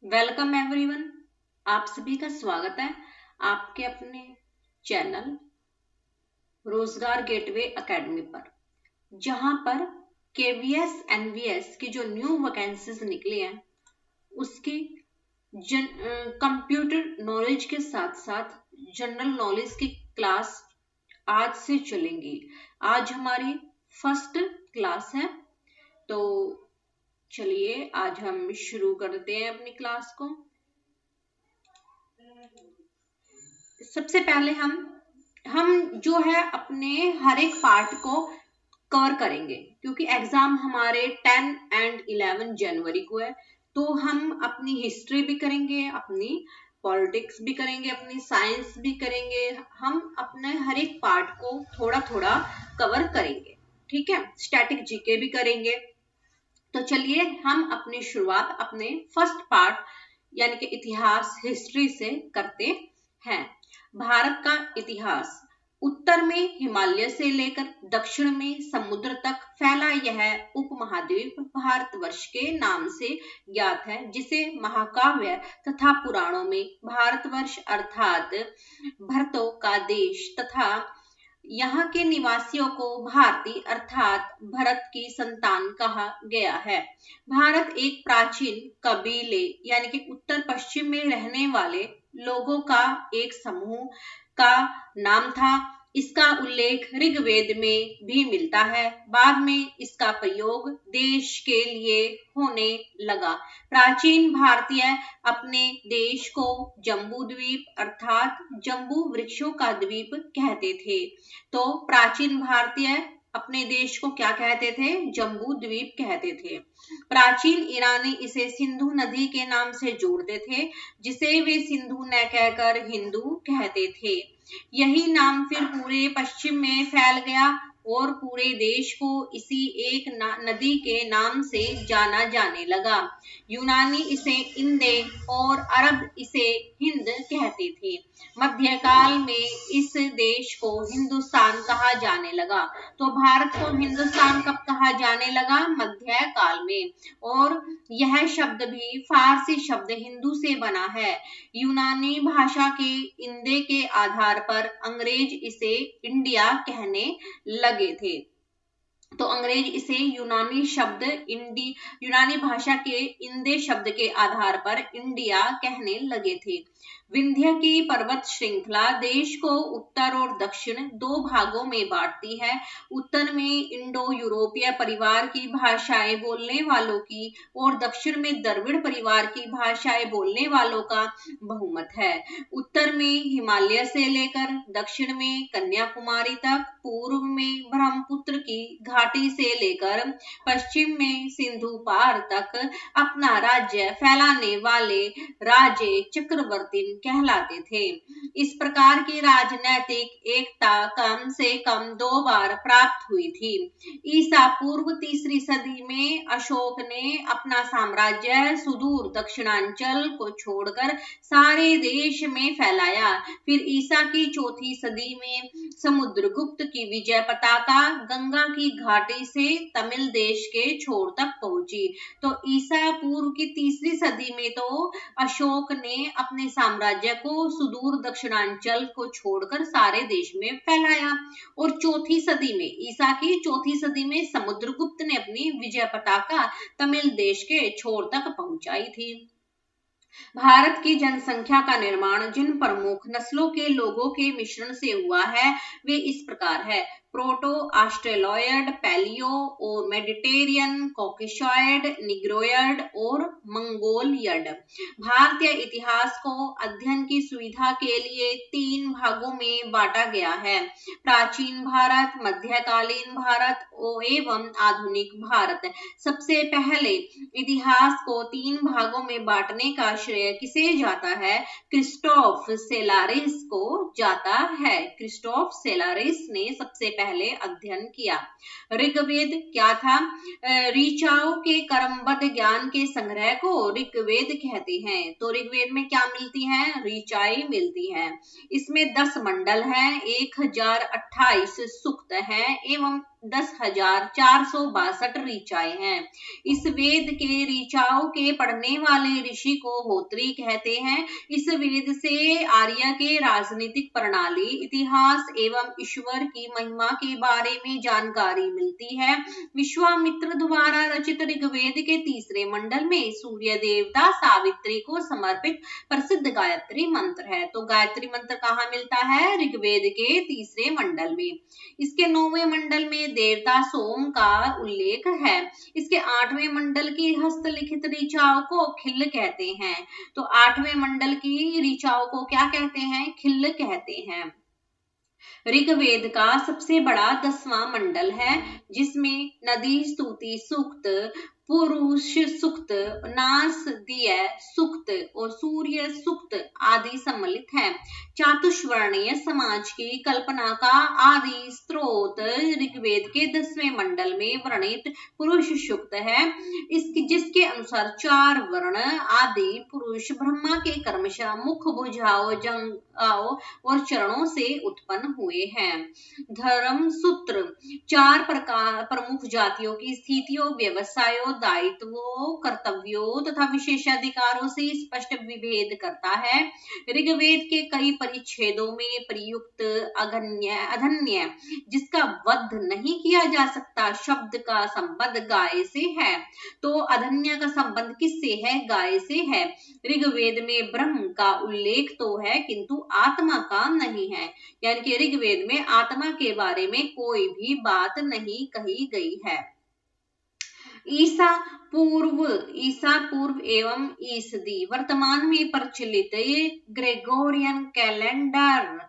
Welcome everyone. आप सभी का स्वागत है आपके अपने चैनल रोजगार गेटवे एकेडमी पर, जहां पर केवीएस एनवीएस की जो न्यू वैकेंसीज निकली हैं उसकी कंप्यूटर नॉलेज के साथ साथ जनरल नॉलेज की क्लास आज से चलेंगी। आज हमारी फर्स्ट क्लास है, तो चलिए आज हम शुरू करते हैं अपनी क्लास को। सबसे पहले हम जो है अपने हर एक पार्ट को कवर करेंगे, क्योंकि एग्जाम हमारे 10 एंड 11 जनवरी को है। तो हम अपनी हिस्ट्री भी करेंगे, अपनी पॉलिटिक्स भी करेंगे, अपनी साइंस भी करेंगे। हम अपने हर एक पार्ट को थोड़ा थोड़ा कवर करेंगे, ठीक है। स्टैटिक जीके भी करेंगे। तो चलिए हम अपनी शुरुआत अपने फर्स्ट पार्ट यानी कि इतिहास हिस्ट्री से करते हैं। भारत का इतिहास। उत्तर में हिमालय से लेकर दक्षिण में समुद्र तक फैला यह उपमहाद्वीप भारतवर्ष के नाम से ज्ञात है, जिसे महाकाव्य तथा पुराणों में भारतवर्ष अर्थात भरतों का देश तथा यहाँ के निवासियों को भारतीय अर्थात भरत की संतान कहा गया है। भारत एक प्राचीन कबीले यानी कि उत्तर पश्चिम में रहने वाले लोगों का एक समूह का नाम था। इसका उल्लेख ऋग्वेद में भी मिलता है। बाद में इसका प्रयोग देश के लिए होने लगा। प्राचीन भारतीय अपने देश को जम्बू द्वीप अर्थात जम्बू वृक्षों का द्वीप कहते थे। तो प्राचीन भारतीय अपने देश को क्या कहते थे? जम्बू द्वीप कहते थे। प्राचीन ईरानी इसे सिंधु नदी के नाम से जोड़ते थे, जिसे वे सिंधु न कहकर हिंदू कहते थे। यही नाम फिर पूरे पश्चिम में फैल गया और पूरे देश को इसी एक नदी के नाम से जाना जाने लगा। यूनानी इसे इंदे और अरब इसे हिंद कहते थे। मध्यकाल में इस देश को हिंदुस्तान कहा जाने लगा। तो भारत को हिंदुस्तान कब कहा जाने लगा? मध्यकाल में। और यह शब्द भी फारसी शब्द हिंदू से बना है। यूनानी भाषा के इंदे के आधार पर अंग्रेज इसे इंडिया कहने लगे थे। तो अंग्रेज इसे यूनानी भाषा के इंदे शब्द के आधार पर इंडिया कहने लगे थे। विंध्य की पर्वत श्रृंखला देश को उत्तर और दक्षिण दो भागों में बांटती है। उत्तर में इंडो यूरोपीय परिवार की भाषाएं बोलने वालों की और दक्षिण में द्रविड़ परिवार की भाषाएं बोलने वालों का बहुमत है। उत्तर में हिमालय से लेकर दक्षिण में कन्याकुमारी तक, पूर्व में ब्रह्मपुत्र की घाटी से लेकर पश्चिम में सिंधु पार तक अपना राज्य फैलाने वाले राजे चक्रवर्ती कहलाते थे। इस प्रकार की राजनैतिक एकता कम से कम 2 बार प्राप्त हुई थी। ईसा पूर्व 3री सदी में अशोक ने अपना साम्राज्य सुदूर दक्षिणांचल को छोड़कर सारे देश में फैलाया। फिर ईसा की 4ठी सदी में समुद्रगुप्त की विजय पताका गंगा की घाटी से तमिल देश के छोर तक पहुंची। तो ईसा पूर्व की 3री सदी में तो अशोक ने अपने साम्राज्य को सुदूर दक्षिणांचल को छोड़कर सारे देश में फैलाया। और 4ठी सदी में, ईसा की 4ठी सदी में समुद्रगुप्त ने अपनी विजय पताका तमिल देश के छोर तक पहुंचाई थी। भारत की जनसंख्या का निर्माण जिन प्रमुख नस्लों के लोगों के मिश्रण से हुआ है वे इस प्रकार है: प्रोटो ऑस्ट्रेलॉयड, पैलियो और मेडिटेरियन, कॉकेशॉयड, निग्रोयड और मंगोलियड। भारतीय इतिहास को अध्ययन की सुविधा के लिए 3 भागों में बांटा गया है: प्राचीन भारत, मध्यकालीन भारत एवं आधुनिक भारत। सबसे पहले इतिहास को 3 भागों में बांटने का श्रेय किसे जाता है? क्रिस्टोफ सेलारिस को जाता है। क्रिस्टोफ सेलारिस ने सबसे पहले अध्ययन किया। ऋग्वेद क्या था? ऋचाओं के क्रमबद्ध ज्ञान के संग्रह को ऋग्वेद कहते हैं। तो ऋग्वेद में क्या मिलती हैं? ऋचाएं मिलती हैं। इसमें 10 मंडल हैं, 1028 सूक्त हैं एवं 10,462 ऋचाएं हैं। इस वेद के ऋचाओं के पढ़ने वाले ऋषि को होत्री कहते हैं। इस वेद से आर्य के राजनीतिक प्रणाली, इतिहास एवं ईश्वर की महिमा के बारे में जानकारी मिलती है। विश्वामित्र द्वारा रचित ऋग्वेद के तीसरे मंडल में सूर्य देवता सावित्री को समर्पित प्रसिद्ध गायत्री मंत्र है। तो गायत्री मंत्र कहाँ मिलता है? ऋग्वेद के तीसरे मंडल में। इसके 9वें मंडल में देवता सोम का उल्लेख है। इसके 8वें मंडल की हस्तलिखित ऋचाओं को खिल्ल कहते हैं। तो 8वें मंडल की ऋचाओं को क्या कहते हैं? खिल्ल कहते हैं। ऋग्वेद का सबसे बड़ा 10वां मंडल है, जिसमें नदी स्तुति सूक्त, पुरुष सूक्त, नासदीय सूक्त और सूर्य सूक्त आदि सम्मिलित है। चातुष्वर्णीय समाज की कल्पना का आदि स्रोत ऋग्वेद के 10वें मंडल में वर्णित पुरुष सूक्त है। जिसके अनुसार 4 वर्ण आदि पुरुष ब्रह्मा के क्रमशः मुख, भुजाओं, जंघाओं और चरणों से उत्पन्न हुए हैं। धर्म सूत्र 4 प्रकार प्रमुख जातियों की स्थितियों, व्यवसायों, दायित्वों, कर्तव्यों तथा विशेषाधिकारों से स्पष्ट विभेद करता है। ऋग्वेद के कई परिच्छेदों में प्रयुक्त अधन्य जिसका वध नहीं किया जा सकता शब्द का संबंध गाय से है। तो अधन्य का संबंध किससे है? गाय से है। ऋग्वेद में ब्रह्म का उल्लेख तो है किंतु आत्मा का नहीं है, यानी कि ऋग्वेद में आत्मा के बारे में कोई भी बात नहीं कही गई है। ईसा पूर्व एवं ईसदी वर्तमान में प्रचलित ग्रेगोरियन कैलेंडर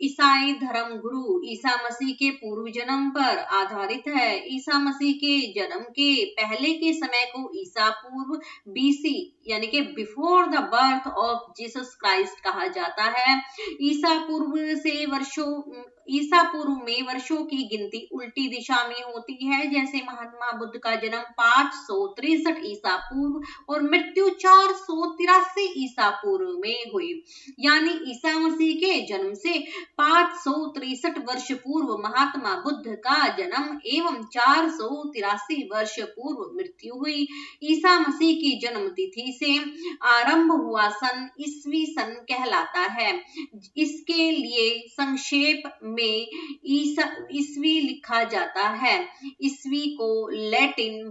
ईसाई धर्म गुरु ईसा मसीह के पूर्व जन्म पर आधारित है। ईसा मसीह के जन्म के पहले के समय को ईसा पूर्व BC यानी कि before the birth of Jesus Christ कहा जाता है। ईसा पूर्व में वर्षों की गिनती उल्टी दिशा में होती है। जैसे महात्मा बुद्ध का जन्म 563 ईसा पूर्व और मृत्यु 483 ईसा पूर्व में हुई, यानी ईसा मसीह के जन्म से 563 वर्ष पूर्व महात्मा बुद्ध का जन्म एवं 483 वर्ष पूर्व मृत्यु हुई। ईसा मसीह की जन्म तिथि से आरंभ हुआ सन ईसवी सन कहलाता है। इसके लिए संक्षेप में ईसवी लिखा जाता है। ईसवी को लैटिन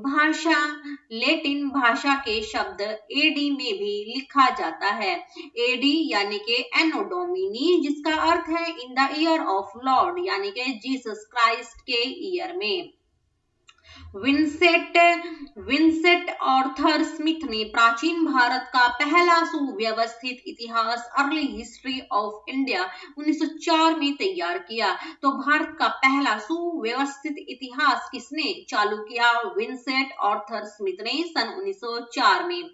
भाषा के शब्द एडी में भी लिखा जाता है। एडी यानी कि एनो डोमिनी, जिसका अर्थ है in the year of Lord, यानी कि जीसस क्राइस्ट के ईयर में। विंसेंट आर्थर स्मिथ ने प्राचीन भारत का पहला सुव्यवस्थित इतिहास अर्ली हिस्ट्री ऑफ इंडिया 1904 में तैयार किया। तो भारत का पहला सुव्यवस्थित इतिहास किसने चालू किया? विंसेंट आर्थर स्मिथ ने सन 1904 में।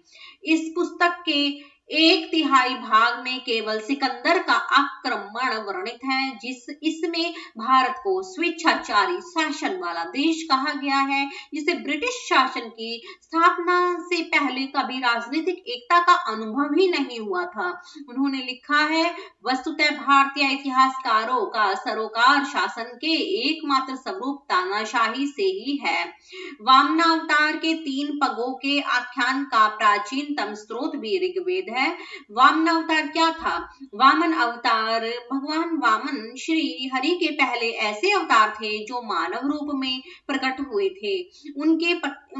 इस पुस्तक के 1/3 भाग में केवल सिकंदर का आक्रमण वर्णित है, इसमें भारत को स्वेच्छाचारी शासन वाला देश कहा गया है, जिसे ब्रिटिश शासन की स्थापना से पहले कभी राजनीतिक एकता का अनुभव ही नहीं हुआ था। उन्होंने लिखा है, वस्तुतः भारतीय इतिहासकारों का सरोकार शासन के एकमात्र स्वरूप तानाशाही से ही है। वामनावतार के 3 पगों के आख्यान का प्राचीनतम स्रोत भी ऋग्वेद है। वामन अवतार क्या था? वामन अवतार भगवान वामन श्री हरि के पहले ऐसे अवतार थे जो मानव रूप में प्रकट हुए थे। उनके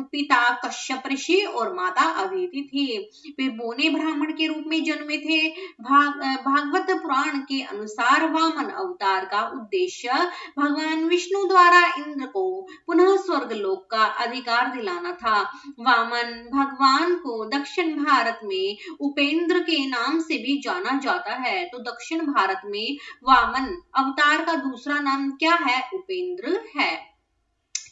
पिता कश्यप ऋषि और माता अदिति थी। वे बोने ब्राह्मण के रूप में जन्मे थे। भागवत पुराण के अनुसार वामन अवतार का उद्देश्य भगवान विष्णु द्वारा इंद्र को पुनः स्वर्ग लोक का अधिकार दिलाना था। वामन भगवान को दक्षिण भारत में उपेंद्र के नाम से भी जाना जाता है। तो दक्षिण भारत में वामन अवतार का दूसरा नाम क्या है? उपेंद्र है।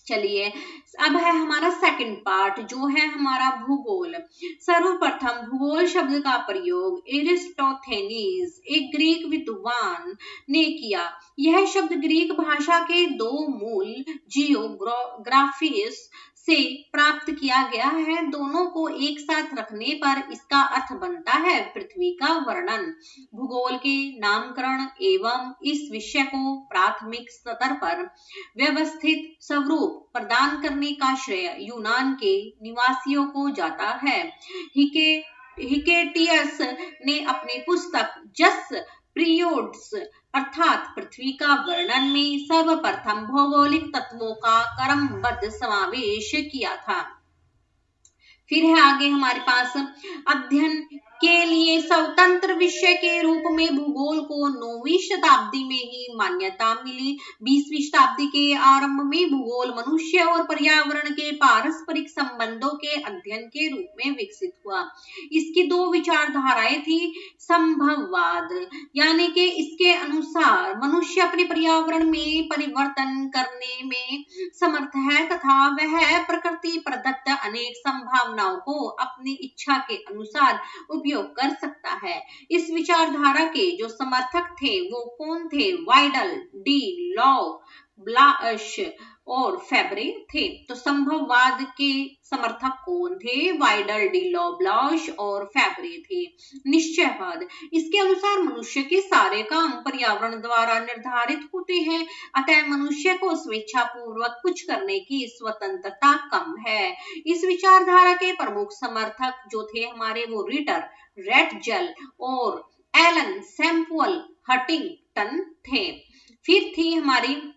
चलिए अब है हमारा सेकंड पार्ट, जो है हमारा भूगोल। सर्वप्रथम भूगोल शब्द का प्रयोग एरिस्टोथेनीज, एक ग्रीक विद्वान, ने किया। यह शब्द ग्रीक भाषा के 2 मूल जियोग्राफिस से प्राप्त किया गया है, दोनों को एक साथ रखने पर इसका अर्थ बनता है पृथ्वी का वर्णन। भूगोल के नामकरण एवं इस विषय को प्राथमिक स्तर पर व्यवस्थित स्वरूप प्रदान करने का श्रेय यूनान के निवासियों को जाता है। हिकेटियस ने अपनी पुस्तक जस पीरियोड्स अर्थात पृथ्वी का वर्णन में सर्वप्रथम भौगोलिक तत्वों का क्रमबद्ध समावेश किया था। फिर है आगे हमारे पास अध्ययन के लिए स्वतंत्र विषय के रूप में भूगोल को 9वीं शताब्दी में ही मान्यता मिली। 20वीं शताब्दी के आरंभ में भूगोल मनुष्य और पर्यावरण के पारस्परिक संबंधों के अध्ययन के रूप में विकसित हुआ। इसकी दो विचारधाराएं थी। संभववाद यानी कि इसके अनुसार मनुष्य अपने पर्यावरण में परिवर्तन करने में समर्थ है तथा वह प्रकृति प्रदत्त अनेक संभावनाओं को अपनी इच्छा के अनुसार उपयोग कर सकता है। इस विचारधारा के जो समर्थक थे वो कौन थे? वाइडल, डी लॉब्लाश और फेब्रे थे। तो संभववाद के समर्थक कौन थे? वाइडल, डी लॉब्लाश और फेब्रे थे। निश्चयवाद, इसके अनुसार मनुष्य के सारे काम पर्यावरण द्वारा निर्धारित होते हैं, अतः मनुष्य को स्वेच्छा पूर्वक कुछ करने की स्वतंत्रता कम है। इस विचारधारा के प्रमुख समर्थक जो थे हमारे वो रीटर रेटजल और एलन सैमुअल हंटिंगटन थे। फिर थी हमारी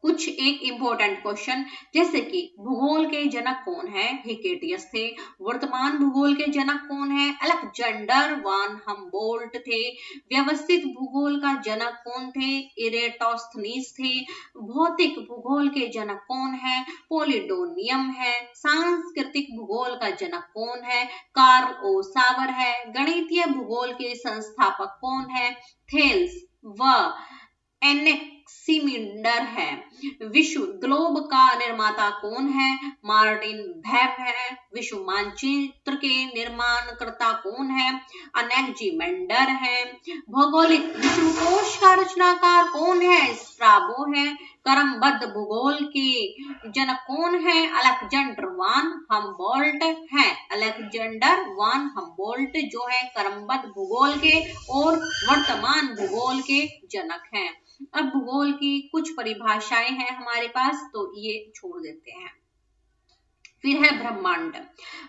कुछ एक इंपॉर्टेंट क्वेश्चन, जैसे कि भूगोल के जनक कौन है? हिकेटियस थे। वर्तमान भूगोल के जनक कौन है? अलेक्जेंडर वान हम्बोल्ट थे। व्यवस्थित भूगोल का जनक कौन थे? इरेटोस्थनीज थे। भौतिक भूगोल के जनक कौन है? पोलिडोनियम है। सांस्कृतिक भूगोल का जनक कौन है? कार्ल ओ सावर है। गणितीय भूगोल के संस्थापक कौन है? थेल्स व एनेक्सिमिंडर है। विश्व ग्लोब का निर्माता कौन है? मार्टिन भेप है। विश्व मानचित्र के निर्माणकर्ता कौन है? अनेक्सिमेंडर है। भौगोलिक विश्वकोश का रचनाकार कौन है? स्ट्राबो है। क्रमबद्ध भूगोल के जनक कौन है? अलेक्जेंडर वान हम्बोल्ट है। अलेक्जेंडर वान हम्बोल्ट जो है क्रमबद्ध भूगोल के और वर्तमान भूगोल के जनक हैं। अब भूगोल की कुछ परिभाषाएं हैं हमारे पास, तो ये छोड़ देते हैं। फिर है ब्रह्मांड।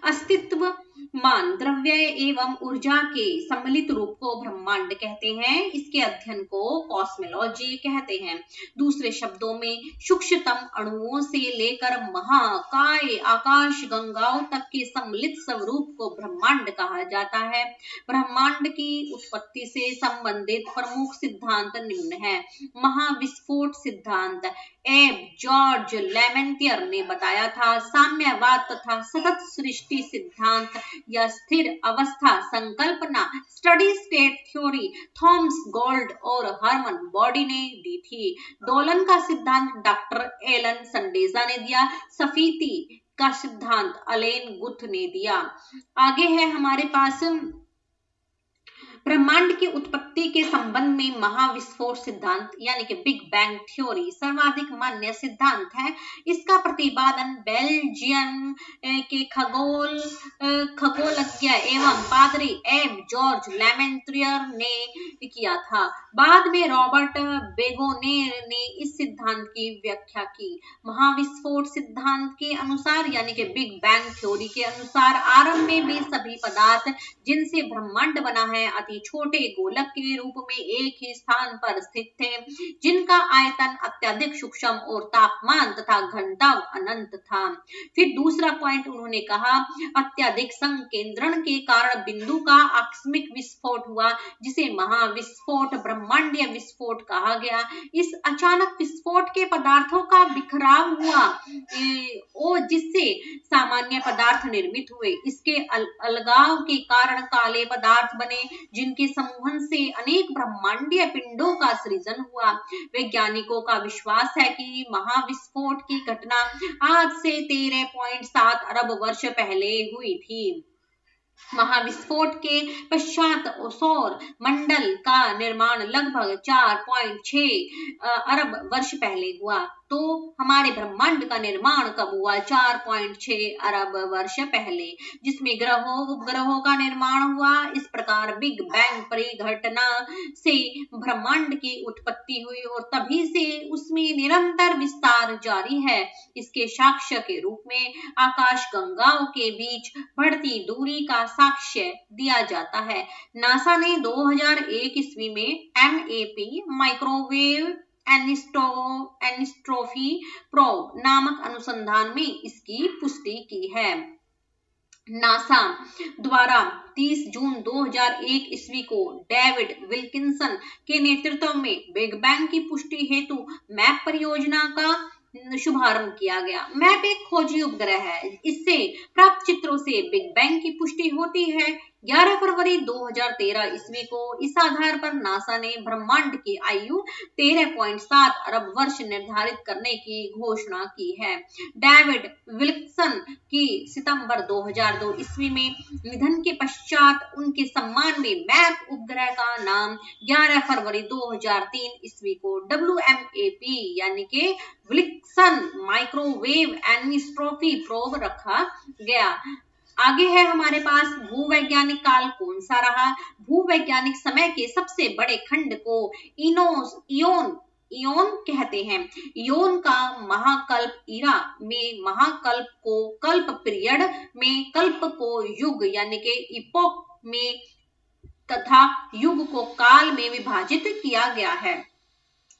अस्तित्वमान द्रव्य एवं ऊर्जा के सम्मिलित रूप को ब्रह्मांड कहते हैं। इसके अध्ययन को कॉस्मोलॉजी कहते हैं। दूसरे शब्दों में सूक्ष्मतम अणुओं से लेकर महाकाय आकाश गंगाओं तक के सम्मिलित स्वरूप को ब्रह्मांड कहा जाता है। ब्रह्मांड की उत्पत्ति से संबंधित प्रमुख सिद्धांत निम्न है। महाविस्फोट सिद्धांत एब जॉर्ज लेमेंटियर ने बताया था। साम्यवाद तथा सतत सृष्टि सिद्धांत या स्थिर अवस्था संकल्पना steady state theory Thomas gold और हरमन बॉडी ने दी थी। दोलन का सिद्धांत डॉक्टर एलन संडेजा ने दिया। सफीती का सिद्धांत अलेन गुथ ने दिया। आगे है हमारे पास ब्रह्मांड की उत्पत्ति के संबंध में महाविस्फोट सिद्धांत यानी कि बिग बैंग थ्योरी सर्वाधिक मान्य सिद्धांत है। इसका प्रतिपादन बेल्जियम के खगोलज्ञ एवं पादरी एब जॉर्ज लेमेंट्रियर ने किया था। बाद में रॉबर्ट बेगोनेर ने इस सिद्धांत की व्याख्या की। महाविस्फोट सिद्धांत के अनुसार यानी कि बिग बैंग थ्योरी के अनुसार आरंभ में वे सभी पदार्थ जिनसे ब्रह्मांड बना है अति छोटे गोलक के रूप में एक ही स्थान पर स्थित थे, जिनका आयतन अत्यधिक सूक्ष्म और तापमान तथा घनता अनंत था। फिर दूसरा पॉइंट उन्होंने कहा, अत्यधिक संकेंद्रण के कारण बिंदु का आकस्मिक विस्फोट हुआ, जिसे महाविस्फोट ब्रह्मांडीय विस्फोट कहा गया। इस अचानक विस्फोट के पदार्थों का बिखराव हुआ और जिससे सामान्य पदार्थ निर्मित हुए। इसके अलगाव के कारण काले पदार्थ बने, जिनके समूहन से अनेक ब्रह्मांडीय पिंडों का सृजन हुआ। वैज्ञानिकों का विश्वास है कि महाविस्फोट की घटना आज से 13.7 अरब वर्ष पहले हुई थी। महाविस्फोट के पश्चात सौर मंडल का निर्माण लगभग 4.6 अरब वर्ष पहले हुआ। तो हमारे ब्रह्मांड का निर्माण कब हुआ? 4.6 अरब वर्ष पहले, जिसमें ग्रहों उपग्रहों का निर्माण हुआ। इस प्रकार बिग बैंग परिघटना से ब्रह्मांड की उत्पत्ति हुई और तभी से उसमें निरंतर विस्तार जारी है। इसके साक्ष्य के रूप में आकाश गंगाओं के बीच बढ़ती दूरी का साक्ष्य दिया जाता है। नासा ने 2001 ईस्वी में MAP माइक्रोवेव एनिस्ट्रोफी प्रोब नामक अनुसंधान में इसकी पुष्टि की है। नासा द्वारा 30 जून 2001 ईस्वी को डेविड विल्किंसन के नेतृत्व में बिग बैंग की पुष्टि हेतु मैप परियोजना का शुभारंभ किया गया। मैप एक खोजी उपग्रह है। इससे प्राप्त चित्रों से बिग बैंग की पुष्टि होती है। 11 फरवरी 2013 ईस्वी को इस आधार पर नासा ने ब्रह्मांड की आयु 13.7 अरब वर्ष निर्धारित करने की घोषणा की है। डेविड विल्किंसन की सितंबर 2002 ईस्वी में निधन के पश्चात उनके सम्मान में मैप उपग्रह का नाम 11 फरवरी 2003 ईस्वी को WMAP यानी कि विल्किंसन माइक्रोवेव एनिस्ट्रोफी प्रोब रखा गया। आगे है हमारे पास भूवैज्ञानिक काल कौन सा रहा? भूवैज्ञानिक समय के सबसे बड़े खंड को इयोन कहते हैं। इयोन का महाकल्प इरा में महाकल्प को कल्प पीरियड में, कल्प को युग यानी कि इपोक में तथा युग को काल में विभाजित किया गया है।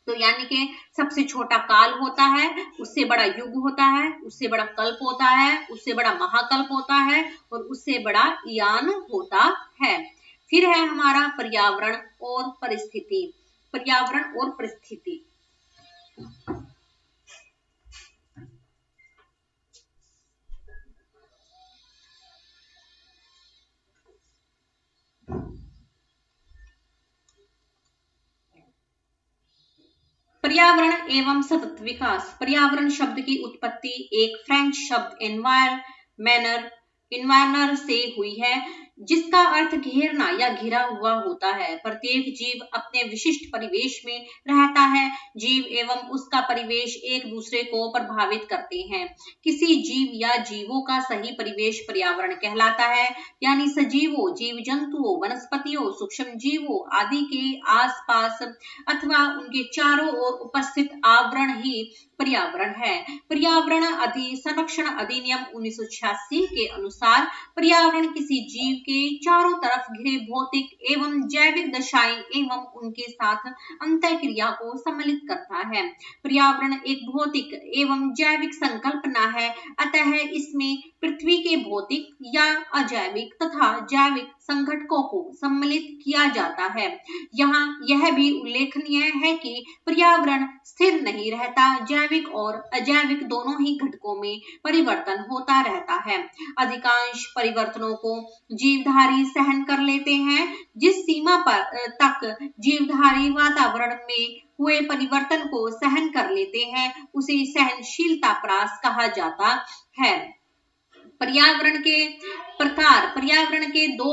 तो यानी कि सबसे छोटा काल होता है, उससे बड़ा युग होता है, उससे बड़ा कल्प होता है, उससे बड़ा महाकल्प होता है और उससे बड़ा इयान होता है। फिर है हमारा पर्यावरण और परिस्थिति। पर्यावरण और परिस्थिति पर्यावरण एवं सतत विकास। पर्यावरण शब्द की उत्पत्ति एक फ्रेंच शब्द एनवायरनर से हुई है, जिसका अर्थ घेरना या घिरा हुआ होता है। प्रत्येक जीव अपने विशिष्ट परिवेश में रहता है। जीव एवं उसका परिवेश एक दूसरे को प्रभावित करते हैं। किसी जीव या जीवों का सही परिवेश पर्यावरण कहलाता है। यानी सजीवों, जीव जंतुओं, वनस्पतियों, सूक्ष्म जीवों आदि के आसपास अथवा उनके चारों ओर उपस्थित आवरण ही पर्यावरण है। पर्यावरण संरक्षण अधिनियम 1986 के अनुसार पर्यावरण किसी जीव के चारों तरफ घिरे भौतिक एवं जैविक दशाएं एवं उनके साथ अंतःक्रिया को सम्मिलित करता है। पर्यावरण एक भौतिक एवं जैविक संकल्पना है, अतः इसमें पृथ्वी के भौतिक या अजैविक तथा जैविक संघटकों को सम्मिलित किया जाता है। यहाँ यह भी उल्लेखनीय है कि पर्यावरण स्थिर नहीं रहता, जैविक और अजैविक दोनों ही घटकों में परिवर्तन होता रहता है। अधिकांश परिवर्तनों को जीवधारी सहन कर लेते हैं। जिस सीमा पर तक जीवधारी वातावरण में हुए परिवर्तन को सहन कर लेते हैं, उसे सहनशीलता परास कहा जाता है। पर्यावरण के प्रकार। पर्यावरण को दो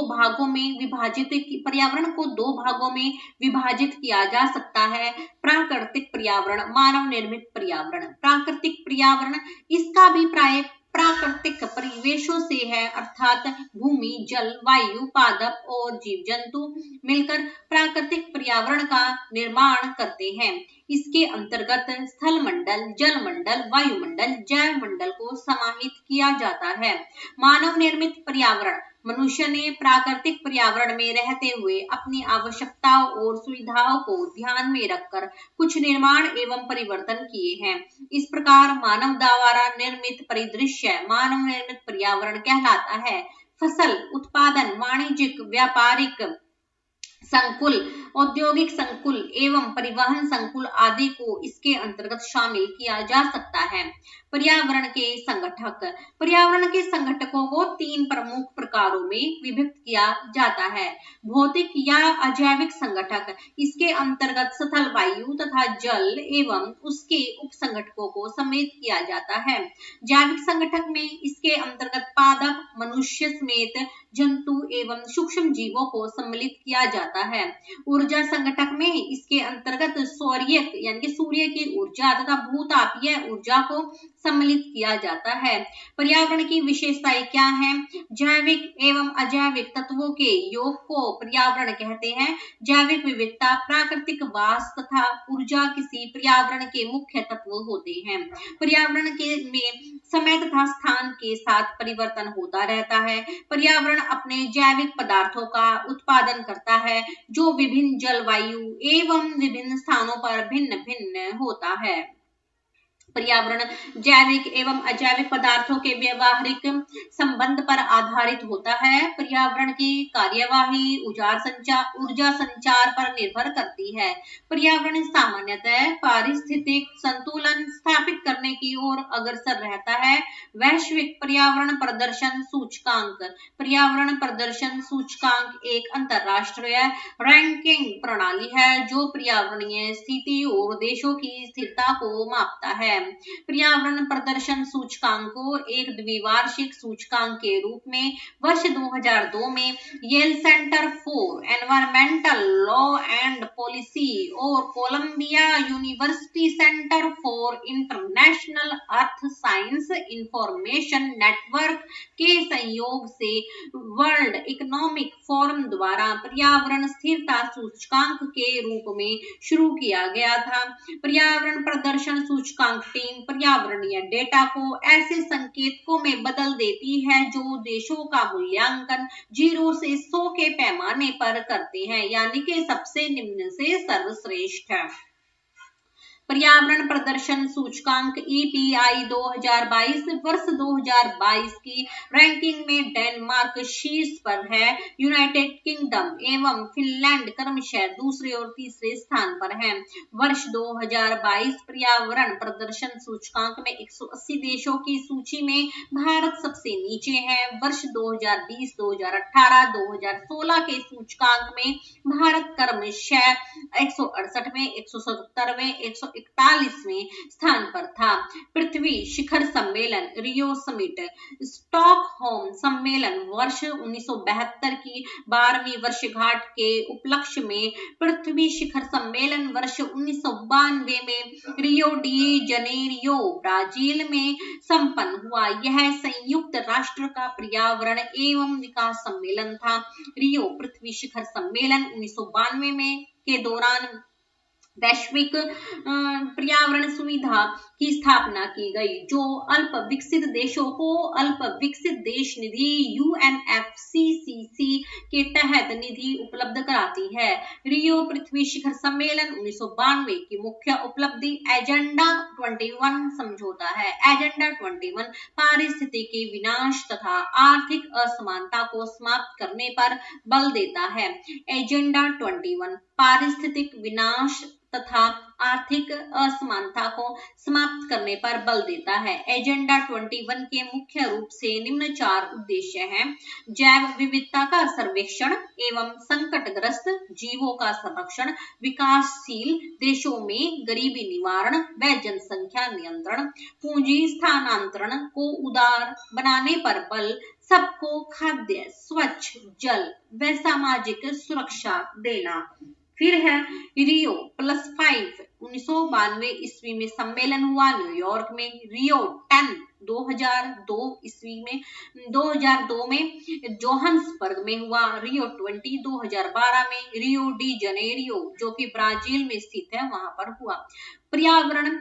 भागों में विभाजित किया जा सकता है। प्राकृतिक पर्यावरण, मानव निर्मित पर्यावरण। प्राकृतिक पर्यावरण इसका भी प्राय प्राकृतिक परिवेशों से है, अर्थात भूमि, जल, वायु, पादप और जीव जंतु मिलकर प्राकृतिक पर्यावरण का निर्माण करते हैं। इसके अंतर्गत स्थल मंडल, जल मंडल, वायुमंडल, जैव मंडल को समाहित किया जाता है। मानव निर्मित पर्यावरण। मनुष्य ने प्राकृतिक पर्यावरण में रहते हुए अपनी आवश्यकताओं और सुविधाओं को ध्यान में रखकर कुछ निर्माण एवं परिवर्तन किए हैं। इस प्रकार मानव द्वारा निर्मित परिदृश्य मानव निर्मित पर्यावरण कहलाता है। फसल उत्पादन, वाणिज्यिक, व्यापारिक संकुल, औद्योगिक संकुल एवं परिवहन संकुल आदि को इसके अंतर्गत शामिल किया जा सकता है। पर्यावरण के संगठक। पर्यावरण के संगठकों को तीन प्रमुख प्रकारों में विभक्त किया जाता है। भौतिक या अजैविक संगठक, इसके अंतर्गत स्थल, वायु तथा जल एवं उसके उपसंगठकों को सम्मिलित किया जाता है। जैविक संगठक में इसके अंतर्गत पादप, मनुष्य समेत जंतु एवं सूक्ष्म जीवों को सम्मिलित किया जाता है। ऊर्जा संगठक में इसके अंतर्गत सौर्यक यानी कि सूर्य की ऊर्जा तथा भूतापीय ऊर्जा को सम्मिलित किया जाता है। पर्यावरण की विशेषताएं क्या हैं? जैविक एवं अजैविक तत्वों के योग को पर्यावरण कहते हैं। जैविक विविधता, प्राकृतिक वास तथा ऊर्जा किसी पर्यावरण के मुख्य तत्व होते हैं। पर्यावरण के में समय तथा स्थान के साथ परिवर्तन होता रहता है। पर्यावरण अपने जैविक पदार्थों का उत्पादन करता है जो विभिन्न जलवायु एवं विभिन्न स्थानों पर भिन्न भिन्न होता है। पर्यावरण जैविक एवं अजैविक पदार्थों के व्यवहारिक संबंध पर आधारित होता है। पर्यावरण की कार्यवाही ऊर्जा संचार पर निर्भर करती है। पर्यावरण सामान्यतः पारिस्थितिक संतुलन स्थापित करने की ओर अग्रसर रहता है। वैश्विक पर्यावरण प्रदर्शन सूचकांक, पर्यावरण प्रदर्शन सूचकांक एक अंतरराष्ट्रीय रैंकिंग प्रणाली है जो पर्यावरणीय स्थिति और देशों की स्थिरता को मापता है। पर्यावरण प्रदर्शन सूचकांक को एक द्विवार्षिक सूचकांक के रूप में वर्ष 2002 में Yale Center for environmental law and policy और Columbia University Center for international earth science information network के सहयोग से वर्ल्ड इकोनॉमिक फोरम द्वारा पर्यावरण स्थिरता सूचकांक के रूप में शुरू किया गया था। पर्यावरण प्रदर्शन सूचकांक टीम पर्यावरणीय डेटा को ऐसे संकेतकों में बदल देती है जो देशों का मूल्यांकन 0 से 100 के पैमाने पर करते हैं, यानी कि सबसे निम्न से सर्वश्रेष्ठ है। पर्यावरण प्रदर्शन सूचकांक EPI 2022 वर्ष 2022 की रैंकिंग में डेनमार्क शीर्ष पर है। यूनाइटेड किंगडम एवं फिनलैंड क्रमशः दूसरे और तीसरे स्थान पर हैं। वर्ष 2022 पर्यावरण प्रदर्शन सूचकांक में 180 देशों की सूची में भारत सबसे नीचे है। वर्ष 2020, 2018, 2016 के सूचकांक में भारत क्रमशः 168वें, 177वें, 141वें स्थान पर था। पृथ्वी शिखर सम्मेलन रियो समिट, स्टॉकहोम सम्मेलन वर्ष 1972 की 12वीं वर्षगांठ के उपलक्ष्य में पृथ्वी शिखर सम्मेलन वर्ष 1992 में रियो डी जनेरियो ब्राजील में संपन्न हुआ। यह संयुक्त राष्ट्र का पर्यावरण एवं विकास सम्मेलन था। रियो पृथ्वी शिखर सम्मेलन 1992 में के दौरान वैश्विक पर्यावरण सुविधा की स्थापना की गई जो अल्प विकसित देशों को अल्प विकसित देश निधि UNFCCC के तहत निधि उपलब्ध कराती है। रियो पृथ्वी शिखर सम्मेलन 1992 की मुख्य उपलब्धि एजेंडा 21 समझौता है। एजेंडा 21 पारिस्थितिकी विनाश तथा आर्थिक असमानता को समाप्त करने पर बल देता है। एजेंडा 21 पारिस्थितिक विनाश तथा आर्थिक असमानता को समाप्त करने पर बल देता है। एजेंडा 21 के मुख्य रूप से निम्न 4 उद्देश्य हैं: जैव विविधता का सर्वेक्षण एवं संकटग्रस्त जीवों का संरक्षण, विकासशील देशों में गरीबी निवारण व जनसंख्या नियंत्रण, पूंजी स्थानांतरण को उदार बनाने पर बल, सबको खाद्य, स्वच्छ जल व सामाजिक सुरक्षा देना। फिर है रियो +5 1992 ईस्वी में सम्मेलन हुआ न्यूयॉर्क में। रियो 10 2002 ईस्वी में 2002 में जोहान्सबर्ग में हुआ। रियो 20 2012 में रियो डी जनेरियो जो कि ब्राजील में स्थित है वहां पर हुआ। पर्यावरण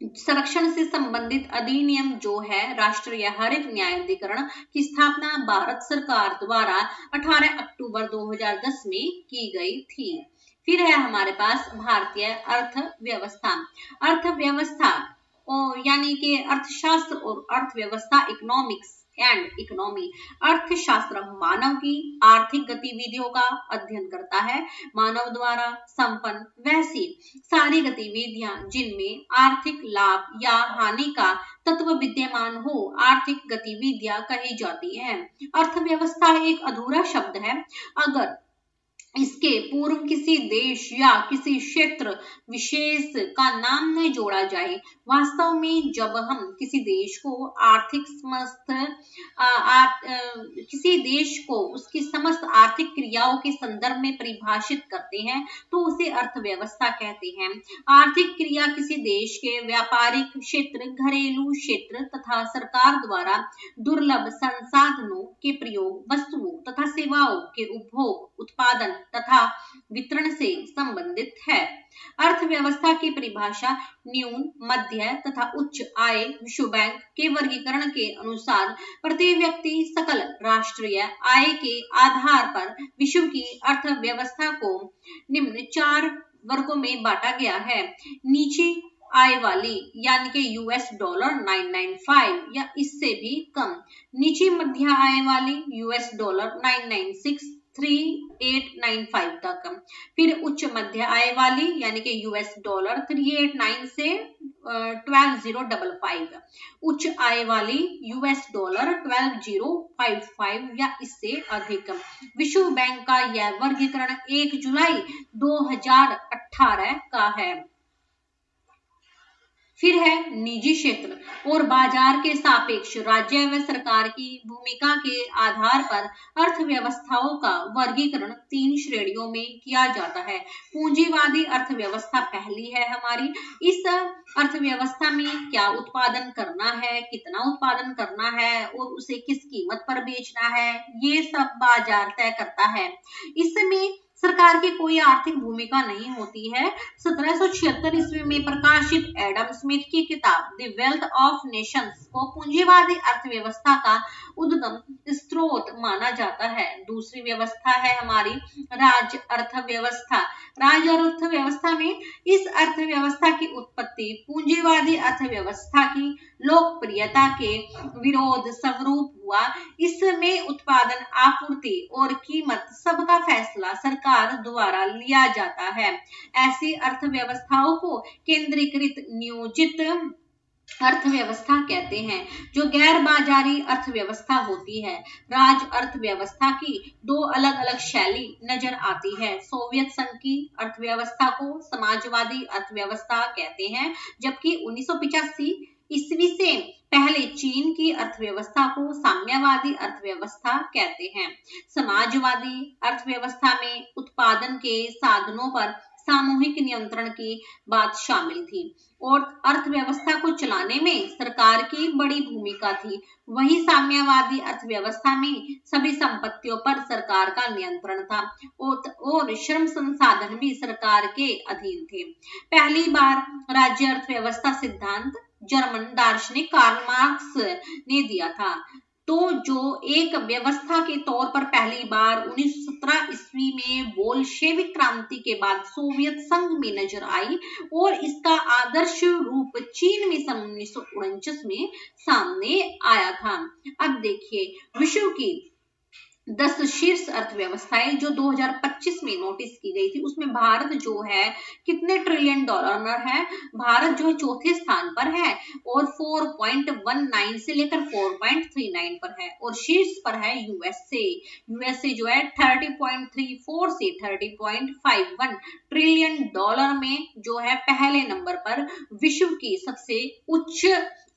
संरक्षण से संबंधित अधिनियम जो है राष्ट्रीय हरित न्यायाधिकरण की स्थापना भारत सरकार द्वारा 18 अक्टूबर 2010 में की गई थी। फिर है हमारे पास भारतीय अर्थव्यवस्था। अर्थव्यवस्था यानी कि अर्थशास्त्र और अर्थव्यवस्था इकोनॉमिक्स एंड इकोनॉमी। अर्थशास्त्र मानव की आर्थिक गतिविधियों का अध्ययन करता है। मानव द्वारा संपन्न वैसी सारी गतिविधियां जिनमें आर्थिक लाभ या हानि का तत्व विद्यमान हो आर्थिक गतिविधियां कही जाती हैं। अर्थव्यवस्था एक अधूरा शब्द है। अगर इसके पूर्व किसी देश या किसी क्षेत्र विशेष का नाम न जोड़ा जाए। वास्तव में जब हम किसी देश को किसी देश को उसकी समस्त आर्थिक क्रियाओं के संदर्भ में परिभाषित करते हैं तो उसे अर्थव्यवस्था कहते हैं। आर्थिक क्रिया किसी देश के व्यापारिक क्षेत्र, घरेलू क्षेत्र तथा सरकार द्वारा दुर्लभ संसाधनों के प्रयोग, वस्तुओं तथा सेवाओं के उपभोग, उत्पादन तथा वितरण से संबंधित है। अर्थव्यवस्था की परिभाषा न्यून, मध्य तथा उच्च आय विश्व बैंक के वर्गीकरण के अनुसार प्रति व्यक्ति सकल राष्ट्रीय आय के आधार पर विश्व की अर्थव्यवस्था को निम्न 4 वर्गों में बांटा गया है। नीचे आय वाली यानी कि यूएस डॉलर 995 या इससे भी कम, नीचे मध्य आय वाली यूएस डॉलर 996 3895 तक, फिर उच्च मध्य आय वाली यानी कि यूएस डॉलर 389 से 12055, उच्च आय वाली यूएस डॉलर 12055 या इससे अधिक। विश्व बैंक का यह वर्गीकरण 1 जुलाई 2018 का है। फिर है निजी क्षेत्र और बाजार के सापेक्ष राज्य व सरकार की भूमिका के आधार पर अर्थव्यवस्थाओं का वर्गीकरण 3 श्रेणियों में किया जाता है। पूंजीवादी अर्थव्यवस्था पहली है हमारी। इस अर्थव्यवस्था में क्या उत्पादन करना है, कितना उत्पादन करना है और उसे किस कीमत पर बेचना है, ये सब बाजार तय करता है। इसमें सरकार की कोई आर्थिक भूमिका नहीं होती है। 1776 ईस्वी में प्रकाशित एडम स्मिथ की किताब द वेल्थ ऑफ नेशंस को पूंजीवादी अर्थव्यवस्था का उद्गम स्रोत माना जाता है। दूसरी व्यवस्था है हमारी राज्य अर्थव्यवस्था। राज्य अर्थव्यवस्था में इस अर्थव्यवस्था की उत्पत्ति पूंजीवादी अर्थव्यवस्था की लोकप्रियता के विरोध स्वरूप हुआ। इसमें उत्पादन, आपूर्ति और कीमत सबका फैसला सरकार द्वारा लिया जाता है। ऐसी अर्थव्यवस्थाओं को केंद्रीकृत नियोजित अर्थव्यवस्था कहते हैं जो गैर बाजारी अर्थव्यवस्था होती है। राज्य अर्थव्यवस्था की 2 अलग अलग शैली नजर आती है। सोवियत संघ की अर्थव्यवस्था को समाजवादी अर्थव्यवस्था कहते हैं, जबकि 1985 ईस्वी से पहले चीन की अर्थव्यवस्था को साम्यवादी अर्थव्यवस्था कहते हैं। समाजवादी अर्थव्यवस्था में उत्पादन के साधनों पर सामूहिक नियंत्रण की बात शामिल थी और अर्थव्यवस्था को चलाने में सरकार की बड़ी भूमिका थी। वही साम्यवादी अर्थव्यवस्था में सभी संपत्तियों पर सरकार का नियंत्रण था और श्रम संसाधन भी सरकार के अधीन थे। पहली बार राज्य अर्थव्यवस्था सिद्धांत जर्मन दार्शनिक कार्ल मार्क्स ने दिया था, तो जो एक व्यवस्था के तौर पर पहली बार 1917 ईस्वी में बोल्शेविक क्रांति के बाद सोवियत संघ में नजर आई और इसका आदर्श रूप चीन में सन 1949 में सामने आया था। अब देखिए विश्व की 10 शीर्ष अर्थव्यवस्थाएं जो 2025 में नोटिस की गई थी, उसमें भारत जो है कितने ट्रिलियन डॉलर में है। भारत जो है 4थे स्थान पर है और 4.19 से लेकर 4.39 पर है और शीर्ष पर है यूएसए जो है 30.34 से 30.51 ट्रिलियन डॉलर में जो है पहले नंबर पर विश्व की सबसे उच्च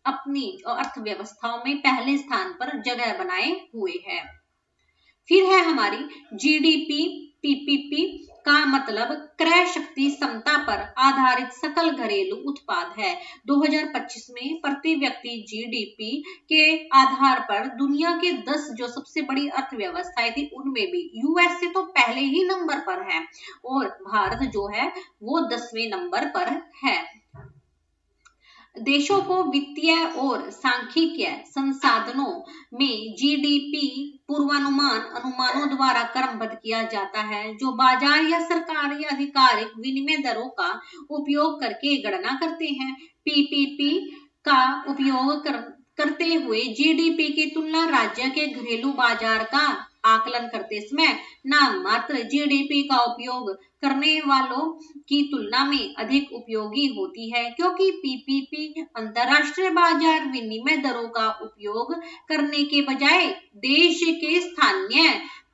अपनी अर्थव्यवस्थाओं में पहले स्थान पर जगह बनाए हुए है। फिर है हमारी जीडीपी। पीपीपी का मतलब क्रय शक्ति क्षमता पर आधारित सकल घरेलू उत्पाद है। 2025 में प्रति व्यक्ति जीडीपी के आधार पर दुनिया के 10 जो सबसे बड़ी अर्थव्यवस्थाएं थी उनमें भी यूएसए तो पहले ही नंबर पर है और भारत जो है वो 10वें नंबर पर है। देशों को वित्तीय और सांख्यिकीय संसाधनों में जीडीपी पूर्वानुमान अनुमानों द्वारा क्रमबद्ध किया जाता है जो बाजार या सरकारी आधिकारिक विनिमय दरों का उपयोग करके गणना करते हैं। पीपीपी का उपयोग करते हुए जीडीपी की तुलना राज्य के घरेलू बाजार का आकलन करते समय नाम मात्र जीडीपी का उपयोग करने वालों की तुलना में अधिक उपयोगी होती है, क्योंकि पीपीपी अंतरराष्ट्रीय बाजार विनिमय दरों का उपयोग करने के बजाय देश के स्थानीय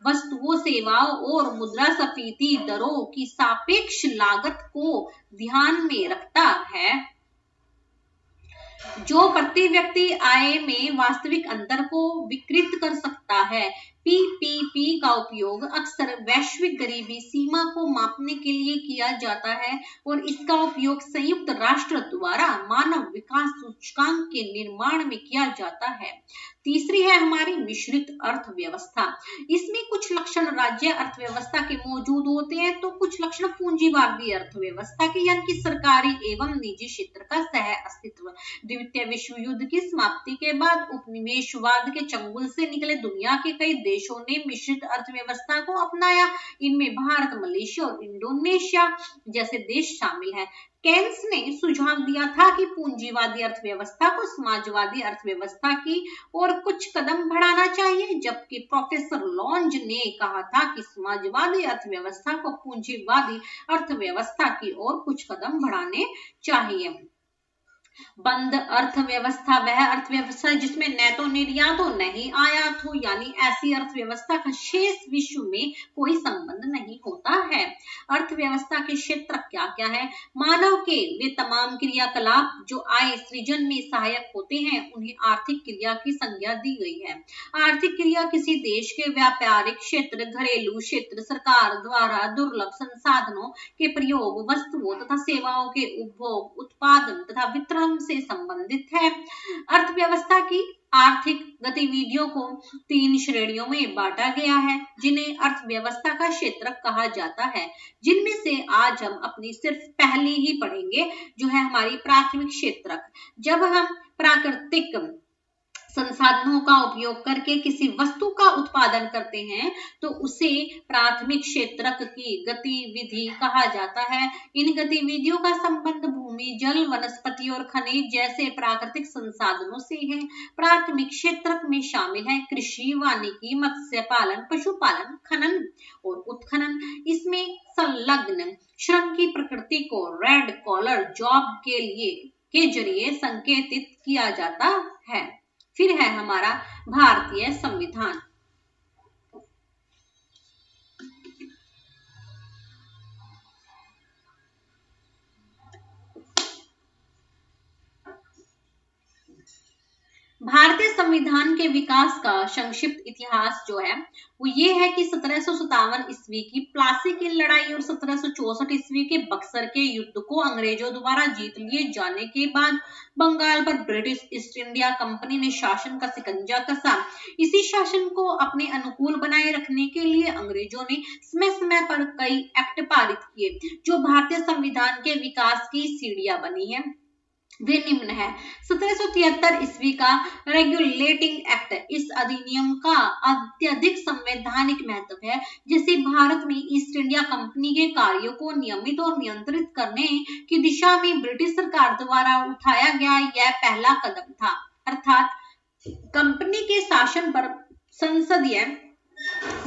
वस्तुओं, सेवाओं और मुद्रास्फीति दरों की सापेक्ष लागत को ध्यान में रखता है, जो प्रति व्यक्ति आय में वास्तविक अंतर को विकृत कर सकता है। पीपीपी का उपयोग अक्सर वैश्विक गरीबी सीमा को मापने के लिए किया जाता है और इसका उपयोग संयुक्त राष्ट्र द्वारा मानव विकास सूचकांक के निर्माण में किया जाता है। तीसरी है हमारी मिश्रित अर्थव्यवस्था। इसमें कुछ लक्षण राज्य अर्थव्यवस्था के मौजूद होते हैं तो कुछ लक्षण पूंजीवादी अर्थव्यवस्था के, यानी कि सरकारी एवं निजी क्षेत्र का सह अस्तित्व। द्वितीय विश्व युद्ध की समाप्ति के बाद उपनिवेशवाद के चंगुल से निकले दुनिया के कई देशों ने मिश्रित अर्थव्यवस्था को अपनाया। इनमें भारत, मलेशिया और इंडोनेशिया जैसे देश शामिल हैं। केन्स ने सुझाव दिया था कि पूंजीवादी अर्थव्यवस्था को समाजवादी अर्थव्यवस्था की और कुछ कदम बढ़ाना चाहिए, जबकि प्रोफेसर लॉन्ज ने कहा था कि समाजवादी अर्थव्यवस्था को पूंजीवादी अर्थव्यवस्था की ओर कुछ कदम बढ़ाने चाहिए। बंद अर्थव्यवस्था वह अर्थव्यवस्था जिसमें न तो निर्यात हो न ही आयात हो, यानी ऐसी अर्थव्यवस्था का शेष विश्व में कोई संबंध नहीं होता है। अर्थव्यवस्था के क्षेत्र क्या क्या है? मानव के वे तमाम क्रियाकलाप जो आय सृजन में सहायक होते हैं उन्हें आर्थिक क्रिया की संज्ञा दी गई है। आर्थिक क्रिया किसी देश के व्यापारिक क्षेत्र, घरेलू क्षेत्र, सरकार द्वारा दुर्लभ संसाधनों के प्रयोग, वस्तुओं तथा सेवाओं के उपभोग, उत्पादन तथा वितरण से संबंधित है। अर्थव्यवस्था की आर्थिक गतिविधियों को 3 श्रेणियों में बांटा गया है, जिन्हें अर्थव्यवस्था का क्षेत्र कहा जाता है, जिनमें से आज हम अपनी सिर्फ पहली ही पढ़ेंगे, जो है हमारी प्राथमिक क्षेत्र। जब हम प्राकृतिक संसाधनों का उपयोग करके किसी वस्तु का उत्पादन करते हैं तो उसे प्राथमिक क्षेत्रक की गतिविधि कहा जाता है। इन गतिविधियों का संबंध भूमि, जल, वनस्पति और खनिज जैसे प्राकृतिक संसाधनों से है। प्राथमिक क्षेत्रक में शामिल है कृषि, वानिकी, मत्स्य पालन, पशुपालन, खनन और उत्खनन। इसमें संलग्न श्रम की प्रकृति को रेड कॉलर जॉब के जरिए संकेतित किया जाता है। फिर है हमारा भारतीय संविधान। भारतीय संविधान के विकास का संक्षिप्त इतिहास जो है वो ये है कि 1757 ईस्वी की प्लासी की लड़ाई और 1764 ईस्वी के बक्सर के युद्ध को अंग्रेजों द्वारा जीत लिए जाने के बाद बंगाल पर ब्रिटिश ईस्ट इंडिया कंपनी ने शासन का शिकंजा कसा। इसी शासन को अपने अनुकूल बनाए रखने के लिए अंग्रेजों ने समय समय पर कई एक्ट पारित किए, जो भारतीय संविधान के विकास की सीढ़ियां बनी है। वे निम्न है। 1773 ईस्वी का रेगुलेटिंग एक्ट। इस अधिनियम का अत्यधिक संवैधानिक महत्व है, जिसे भारत में ईस्ट इंडिया कंपनी के कार्यों को नियमित और नियंत्रित करने की दिशा में ब्रिटिश सरकार द्वारा उठाया गया यह पहला कदम था। अर्थात कंपनी के शासन पर संसदीय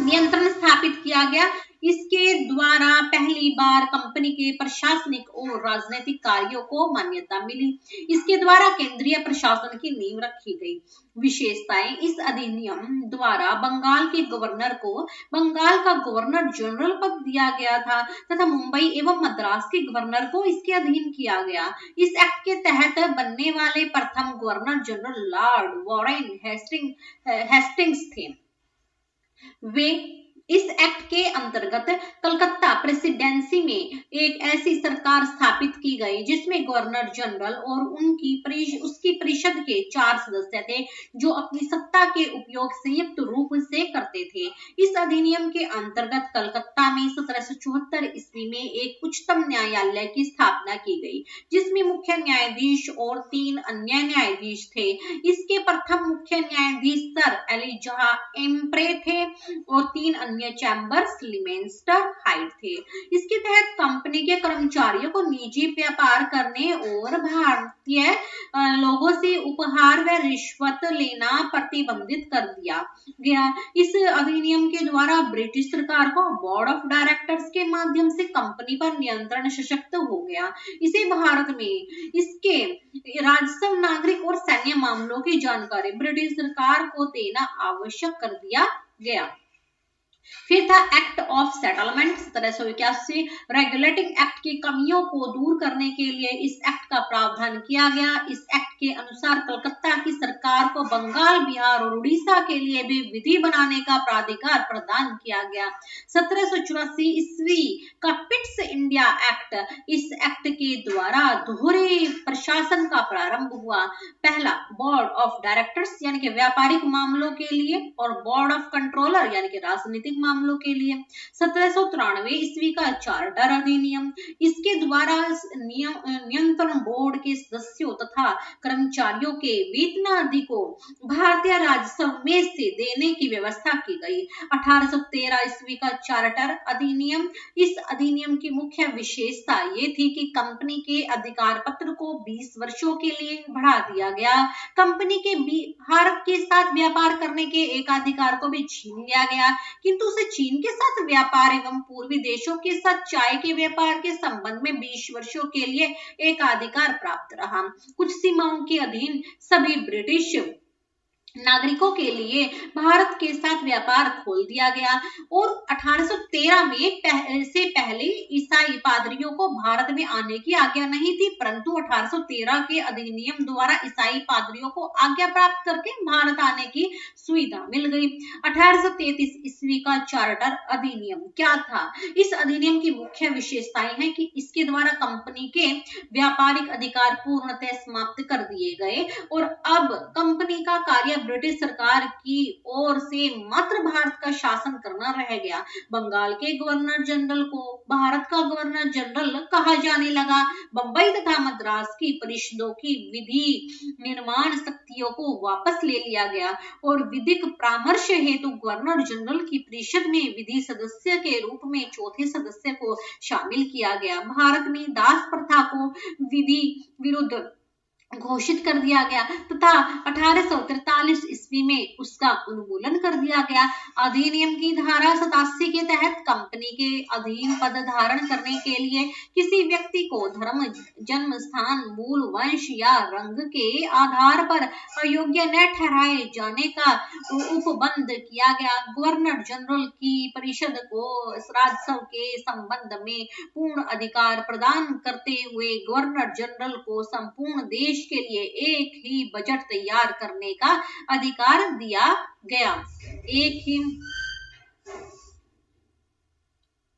नियंत्रण स्थापित किया गया। इसके द्वारा पहली बार कंपनी के प्रशासनिक और राजनीतिक कार्यों को मान्यता मिली। इसके द्वारा केंद्रीय प्रशासन की नींव रखी गई। विशेषताएं। इस अधिनियम द्वारा बंगाल के गवर्नर को बंगाल का गवर्नर जनरल पद दिया गया था तथा मुंबई एवं मद्रास के गवर्नर को इसके अधीन किया गया। इस एक्ट के तहत बनने वाले प्रथम governor general Lord Warren Hastings थे। वे इस एक्ट के अंतर्गत कलकत्ता प्रेसिडेंसी में एक ऐसी सरकार स्थापित की गई जिसमें गवर्नर जनरल और उसकी परिषद के 4 सदस्य थे, जो अपनी सत्ता के उपयोग संयुक्त रूप से करते थे। इस अधिनियम के अंतर्गत कलकत्ता में 1774 ईस्वी में एक उच्चतम न्यायालय की स्थापना की गई, जिसमें मुख्य न्यायाधीश और 3 अन्य न्यायाधीश थे। इसके प्रथम मुख्य न्यायाधीश सर एलिजा एम्प्रे थे और 3 अन्य चैम्बर्स लिमेंस्टर हाइट थे। इसके तहत कंपनी के कर्मचारियों को निजी व्यापार करने और भारतीय लोगों से उपहार व रिश्वत लेना प्रतिबंधित कर दिया गया। इस अधिनियम के द्वारा ब्रिटिश सरकार को बोर्ड ऑफ डायरेक्टर्स के माध्यम से कंपनी पर नियंत्रण सशक्त हो गया। इसे भारत में इसके राजस्व, नागरिक और सैन्य मामलों की जानकारी ब्रिटिश सरकार को देना आवश्यक कर दिया गया। फिर था act of settlement 1781। Regulating act की कमियों को दूर करने के लिए इस एक्ट का प्रावधान किया गया। इस एक्ट के अनुसार कलकत्ता की सरकार को बंगाल, बिहार और उड़ीसा के लिए भी विधि बनाने का प्राधिकार प्रदान किया गया। 1784 ईस्वी का पिट्स इंडिया एक्ट, इस एक्ट के द्वारा दोहरे प्रशासन का प्रारंभ हुआ। पहला बोर्ड ऑफ डायरेक्टर्स यानी कि व्यापारिक मामलों के लिए और बोर्ड ऑफ कंट्रोलर यानी कि राजनीतिक मामलों के लिए। 1793 ईस्वी का चार्टर अधिनियम, इसके द्वारा नियंत्रण बोर्ड के सदस्यों तथा कर्मचारियों के वेतनादि को भारतीय राजस्व में से देने की व्यवस्था की गई। 1813 ईस्वी का चार्टर अधिनियम, इस अधिनियम की मुख्य विशेषता ये थी कि कंपनी के अधिकार पत्र को 20 वर्षों के लिए बढ़ा दिया गया। कंपनी के भारत के साथ व्यापार करने के एकाधिकार को भी छीन लिया गया, किंतु उसे चीन के साथ व्यापार एवं पूर्वी देशों के साथ चाय के व्यापार के संबंध में 20 वर्षों के लिए एकाधिकार प्राप्त रहा। कुछ सीमाओं के अधीन सभी ब्रिटिश नागरिकों के लिए भारत के साथ व्यापार खोल दिया गया और 1813 में से पहले ईसाई पादरियों को भारत में आने की आज्ञा नहीं थी, परंतु 1813 के अधिनियम द्वारा ईसाई पादरियों को आज्ञा प्राप्त करके भारत आने की सुविधा मिल गई। 1833 ईस्वी का चार्टर अधिनियम क्या था? इस अधिनियम की मुख्य विशेषताएं हैं कि इसके द्वारा कंपनी के व्यापारिक अधिकार पूर्णतः समाप्त कर दिए गए और अब कंपनी का कार्य ब्रिटिश सरकार की ओर से मात्र भारत का शासन करना रह गया। बंगाल के गवर्नर जनरल को भारत का गवर्नर जनरल कहा जाने लगा। बंबई तथा मद्रास की परिषदों की विधि निर्माण शक्तियों को वापस ले लिया गया और विधिक परामर्श हेतु गवर्नर जनरल की परिषद में विधि सदस्य के रूप में चौथे सदस्य को शामिल किया गया। भारत में दास प्रथा को विधि विरुद्ध घोषित कर दिया गया तथा 1843 ईस्वी में उसका उन्मूलन कर दिया गया। अधिनियम की धारा 87 के तहत कंपनी के अधीन पद धारण करने के लिए किसी व्यक्ति को धर्म, जन्म स्थान, मूल वंश या रंग के आधार पर अयोग्य न ठहराए जाने का उपबंध किया गया। गवर्नर जनरल की परिषद को राजस्व के संबंध में पूर्ण अधिकार प्रदान करते हुए गवर्नर जनरल को संपूर्ण देश के लिए एक ही बजट तैयार करने का अधिकार दिया गया। एक ही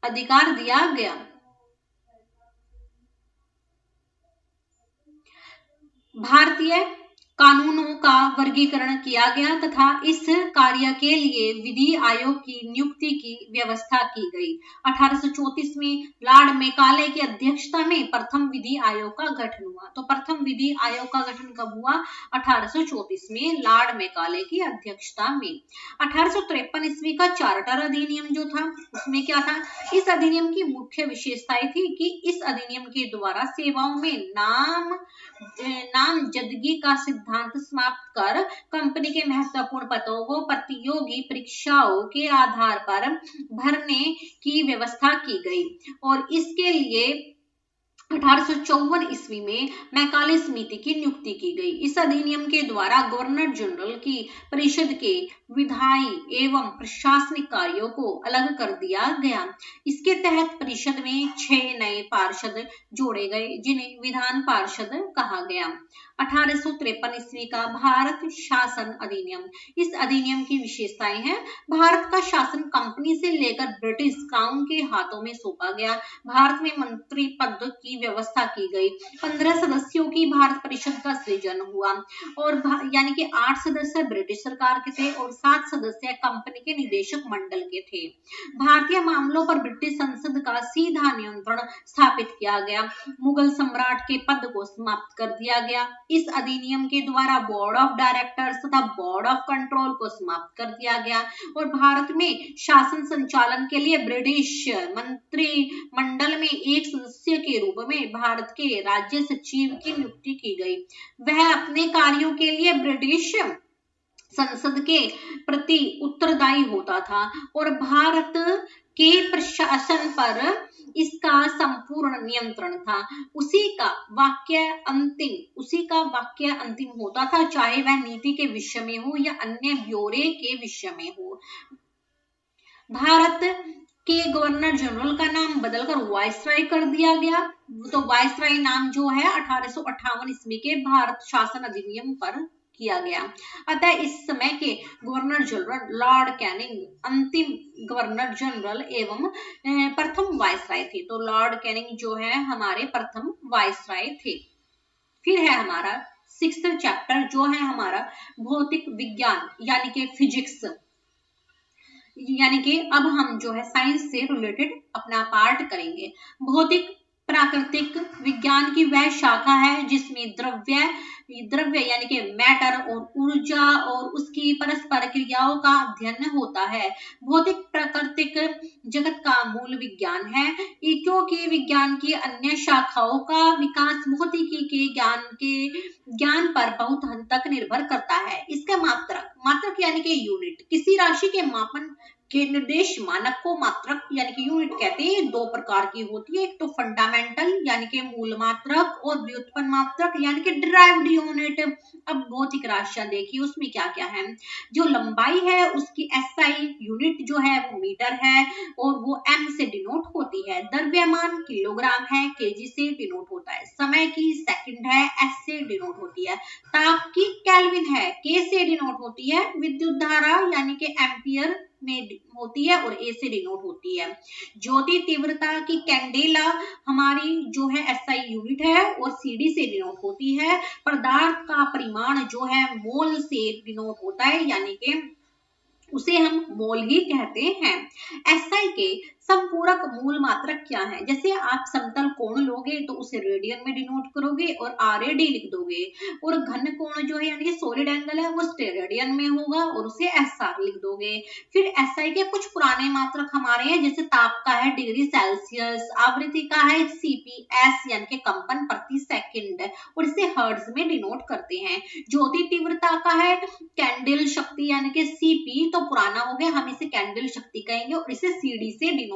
अधिकार दिया गया। भारतीय कानूनों का वर्गीकरण किया गया तथा इस कार्य के लिए विधि आयोग की नियुक्ति की व्यवस्था की गई। 1834 में लॉर्ड मैकाले की अध्यक्षता में प्रथम विधि आयोग का गठन हुआ। तो प्रथम विधि आयोग का गठन कब हुआ? 1834 में लॉर्ड मैकाले की अध्यक्षता में। 1853 ईस्वी का चार्टर अधिनियम जो था उसमें क्या था? इस अधिनियम की मुख्य विशेषताएं थी कि इस अधिनियम के द्वारा सेवाओं में नामजदगी का सिद्धांत समाप्त कर कंपनी के महत्वपूर्ण पदों को प्रतियोगी परीक्षाओं के आधार पर भरने की व्यवस्था की गई और इसके लिए 1854 ईस्वी में मैकाले समिति की नियुक्ति की गई। इस अधिनियम के द्वारा गवर्नर जनरल की परिषद के विधायी एवं प्रशासनिक कार्यों को अलग कर दिया गया। इसके तहत परिषद में 6 नए पार्षद जोड़े गए जिन्हें विधान पार्षद कहा गया। 1853 ईस्वी का भारत शासन अधिनियम। इस अधिनियम की विशेषताएं हैं, भारत का शासन कंपनी से लेकर ब्रिटिश क्राउन के हाथों में सौंपा गया। भारत में मंत्री पद की व्यवस्था की गई। 15 सदस्यों की भारत परिषद का सृजन हुआ और यानी कि 8 सदस्य ब्रिटिश सरकार के थे और 7 सदस्य कंपनी के निदेशक मंडल के थे। भारतीय मामलों पर ब्रिटिश संसद का सीधा नियंत्रण स्थापित किया गया। मुगल सम्राट के पद को समाप्त कर दिया गया। इस अधिनियम के द्वारा बोर्ड ऑफ डायरेक्टर्स तथा बोर्ड ऑफ कंट्रोल को समाप्त कर दिया गया और भारत में शासन संचालन के लिए ब्रिटिश मंत्रिमंडल में एक सदस्य के रूप में भारत के राज्य सचिव की नियुक्ति की गई। वह अपने कार्यों के लिए ब्रिटिश संसद के प्रति उत्तरदायी होता था और भारत के प्रशासन पर इसका संपूर्ण नियंत्रण था। उसी का वाक्य अंतिम होता था, चाहे वह नीति के विषय में हो या अन्य ब्यौरे के विषय में हो। भारत के गवर्नर जनरल का नाम बदलकर वायसराय कर दिया गया। तो वायसराय नाम जो है 1858 ईस्वी के भारत शासन अधिनियम पर किया गया। अतः इस समय के गवर्नर जनरल लॉर्ड कैनिंग अंतिम गवर्नर जनरल एवं प्रथम वायसराय थे। तो लॉर्ड कैनिंग जो है हमारे प्रथम वायसराय थे। फिर है हमारा 6th चैप्टर जो है हमारा भौतिक विज्ञान यानी कि फिजिक्स, यानी कि अब हम जो है साइंस से रिलेटेड अपना पार्ट करेंगे। भौतिक प्राकृतिक विज्ञान की वह शाखा है जिसमें द्रव्य यानी कि मैटर और ऊर्जा और उसकी परस्पर क्रियाओं का अध्ययन होता है। भौतिक प्राकृतिक जगत का मूल विज्ञान है, क्योंकि विज्ञान की अन्य शाखाओं का विकास भौतिकी के ज्ञान पर बहुत हद तक निर्भर करता है। इसका मात्रक यानी कि यूनिट, किसी राशि के मापन के निर्देश मानक को मात्रक यानी कि यूनिट कहते हैं। दो प्रकार की होती है, एक तो फंडामेंटल यानी कि मूल मात्रक और व्युत्पन्न मात्रक यानी कि डिराइव्ड यूनिट। अब भौतिक राशियां देखिए उसमें क्या क्या है। जो लंबाई है उसकी एसआई यूनिट जो है वो मीटर है और वो एम से डिनोट होती है। द्रव्यमान किलोग्राम है, केजी से डिनोट होता है। समय की सेकंड है, एस से डिनोट होती है। ताप की केल्विन है, के से डिनोट होती है। विद्युत धारा यानी कि एम्पियर में होती है और ए से डिनोट होती है। ज्योति तीव्रता की कैंडेला हमारी जो है एसआई यूनिट है और सीडी से डिनोट होती है। पदार्थ का परिमाण जो है मोल से डिनोट होता है, यानी कि उसे हम मोल ही कहते हैं। एसआई के संपूरक मूल मात्रक क्या है? जैसे आप समतल कोण लोगे तो उसे रेडियन में डिनोट करोगे और आरएडी लिख दोगे, और घन कोण जो है यानी कि सॉलिड एंगल है वो स्टेरेडियन में होगा और उसे एसआर लिख दोगे। फिर एसआई के कुछ पुराने मात्रक हमारे हैं, जैसे ताप का है डिग्री सेल्सियस, आवृत्ति का है सीपीएस यानी कि कंपन प्रति सेकंड और इसे हर्ट्ज में डिनोट करते हैं। ज्योति तीव्रता का है कैंडल शक्ति यानी कि सीपी, तो पुराना हो गया, हम इसे कैंडल शक्ति कहेंगे और इसे सीडी से डिनोट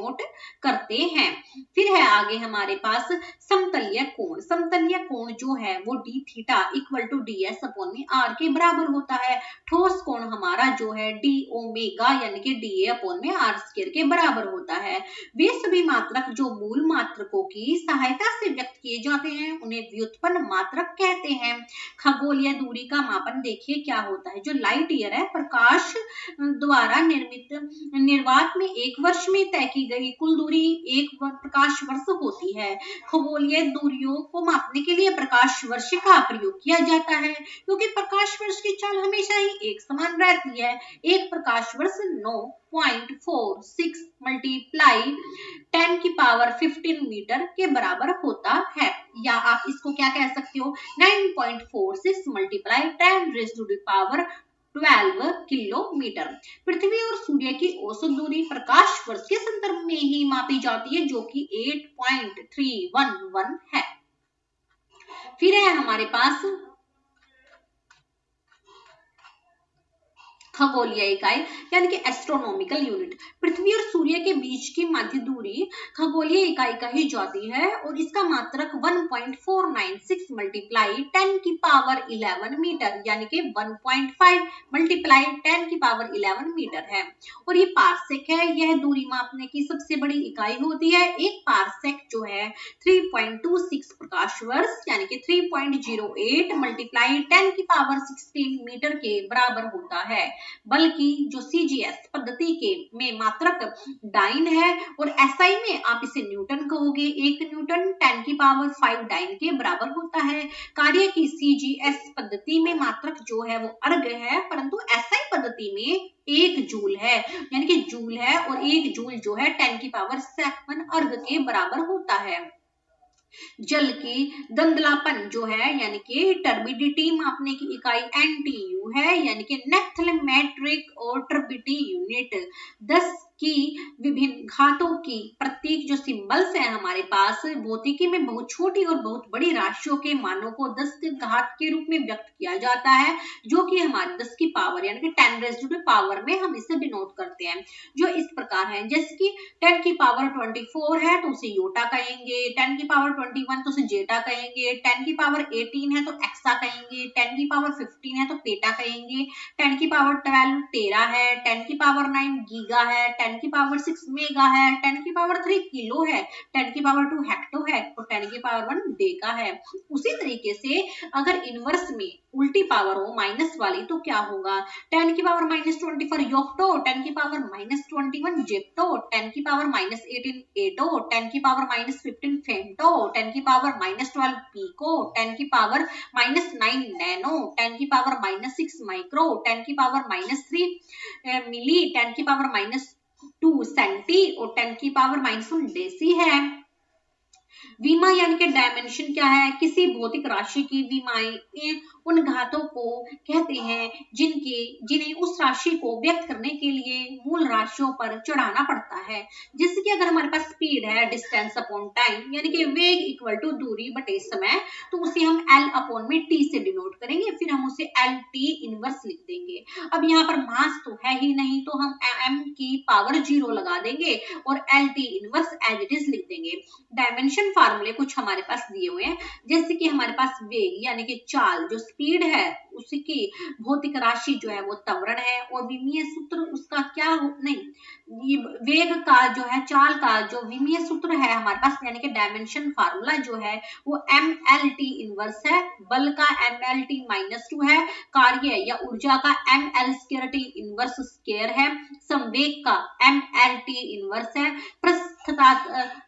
करते हैं। फिर है आगे हमारे पास समतलीय कोण। समतलीय कोण जो है वो D theta equal to D S upon में आर के बराबर होता है। ठोस कोण हमारा जो है डी ओमेगा यानी कि डी ए अपॉन में आर स्क्वायर के बराबर होता है। वे सभी मात्रक जो मूल मात्रकों की सहायता से व्यक्त किए जाते हैं उन्हें व्युत्पन्न मात्रक कहते हैं। खगोलीय दूरी का मापन देखिए क्या होता है। जो लाइट ईयर है प्रकाश द्वारा निर्वात में एक वर्ष में तय की गई कुल दूरी एक प्रकाश वर्ष होती है। खगोलीय दूरियों को मापने के लिए प्रकाश वर्ष का प्रयोग किया जाता है, क्योंकि प्रकाश वर्ष की चाल हमेशा ही एक समान रहती है। एक प्रकाश वर्ष 9.46 मल्टीप्लाई 10 की पावर 15 मीटर के बराबर होता है, या आप इसको क्या कह सकते हो 9.46 multiply 10 raise to the power 12 kilometre. पृथ्वी और सूर्य की औसत दूरी प्रकाश वर्ष के संदर्भ में ही मापी जाती है, जो कि 8.311 है। फिर है हमारे पास खगोलीय इकाई यानी कि एस्ट्रोनॉमिकल यूनिट। पृथ्वी और सूर्य के बीच की मध्य दूरी खगोलीय इकाई कही जाती है और इसका मात्रक 1.496 मल्टीप्लाई 10 की पावर 11 मीटर यानी कि 1.5 मल्टीप्लाई 10 की पावर 11 मीटर है। और ये पार्सेक है, यह दूरी मापने की सबसे बड़ी इकाई होती है। एक पार्सेक जो है 3.26 प्रकाश वर्ष यानी कि 3.08 मल्टीप्लाई 10 की पावर 16 मीटर के बराबर होता है। बल्कि जो सीजीएस पद्धति के में मात्रक डाइन है और एसआई में आप इसे न्यूटन कहोगे। 1 न्यूटन 10 की पावर 5 डाइन के बराबर होता है। कार्य की सीजीएस पद्धति में मात्रक जो है वो अर्ग है, परंतु एसआई पद्धति में 1 जूल है, यानी कि जूल है और 1 जूल जो है 10 की पावर 7 अर्ग के बराबर होता है। जल की धुंधलापन जो है यानी कि टर्बिडिटी मापने की इकाई एनटीयू है, यानी कि नेप्थलेमेट्रिक और टर्बिडिटी यूनिट। 10 की विभिन्न घातों की प्रतीक जो सिंबल्स है हमारे पास भौतिकी में बहुत छोटी और बहुत बड़ी राशियों के मानों को 10 के घात के रूप में व्यक्त किया जाता है, जो कि हमारे 10 की पावर यानी कि 10 रेज़ टू पावर में हम इसे डिनोट करते हैं, जो इस प्रकार है। जैसे कि 10 की पावर 24 है तो उसे योटा कहेंगे, 10 की पावर 21 तो उसे जेटा कहेंगे, 10 की पावर 18 है तो एक्सा कहेंगे, 10 की पावर 15 है तो पेटा कहेंगे, 10 की पावर 12 टेरा है, 10 की पावर 9 गीगा है, 10 की पावर 6 मेगा है, 10 की पावर 3 किलो है, 10 की पावर 2 हेक्टो है और 10 की पावर 1 डेका है। उसी तरीके से अगर इनवर्स में उल्टी पावर हो माइनस वाली तो क्या होगा? 10 की पावर -24 योक्टो, 10 की पावर -21 जेप्टो, 10 की पावर -18 एटो, 10 की पावर -15 फेम्टो, 10 की पावर -12 पीको, 10 की पावर -9 नैनो, 10 की पावर -6 माइक्रो, 10 की पावर -3 मिली, 10 की पावर -2 सेंटी और 10 की पावर -1 डेसी है। विमा यानी कि डायमेंशन क्या है? किसी भौतिक राशि की विमाएं उन घातों को कहते हैं जिन्हें उस राशि को व्यक्त करने के लिए मूल राशियों पर चढ़ाना पड़ता है। जैसे कि अगर हमारे पास स्पीड है डिस्टेंस अपॉन टाइम यानी कि वेग इक्वल टू दूरी बटे समय, तो उसे हम L अपॉन में T से डिनोट करेंगे, फिर हम उसे LT इनवर्स लिख देंगे। अब यहाँ पर मास तो है ही नहीं तो हम M की पावर 0 लगा देंगे और LT inverse as it is लिख देंगे। डायमेंशन फार्मूले कुछ हमारे पास दिए हुए हैं, जैसे कि हमारे पास वेग यानी कि चाल जो स्पीड है उसकी भौतिक राशि जो है वो त्वरण है और विमीय सूत्र उसका क्या नहीं, वेग का जो है चाल का जो विमीय सूत्र है हमारे पास यानी कि डायमेंशन फार्मूला जो है वो MLT इनवर्स है, बल का MLT -2 है, कार्य या ऊर्जा का ML square T inverse square है, संवेग का MLT इनवर्स है,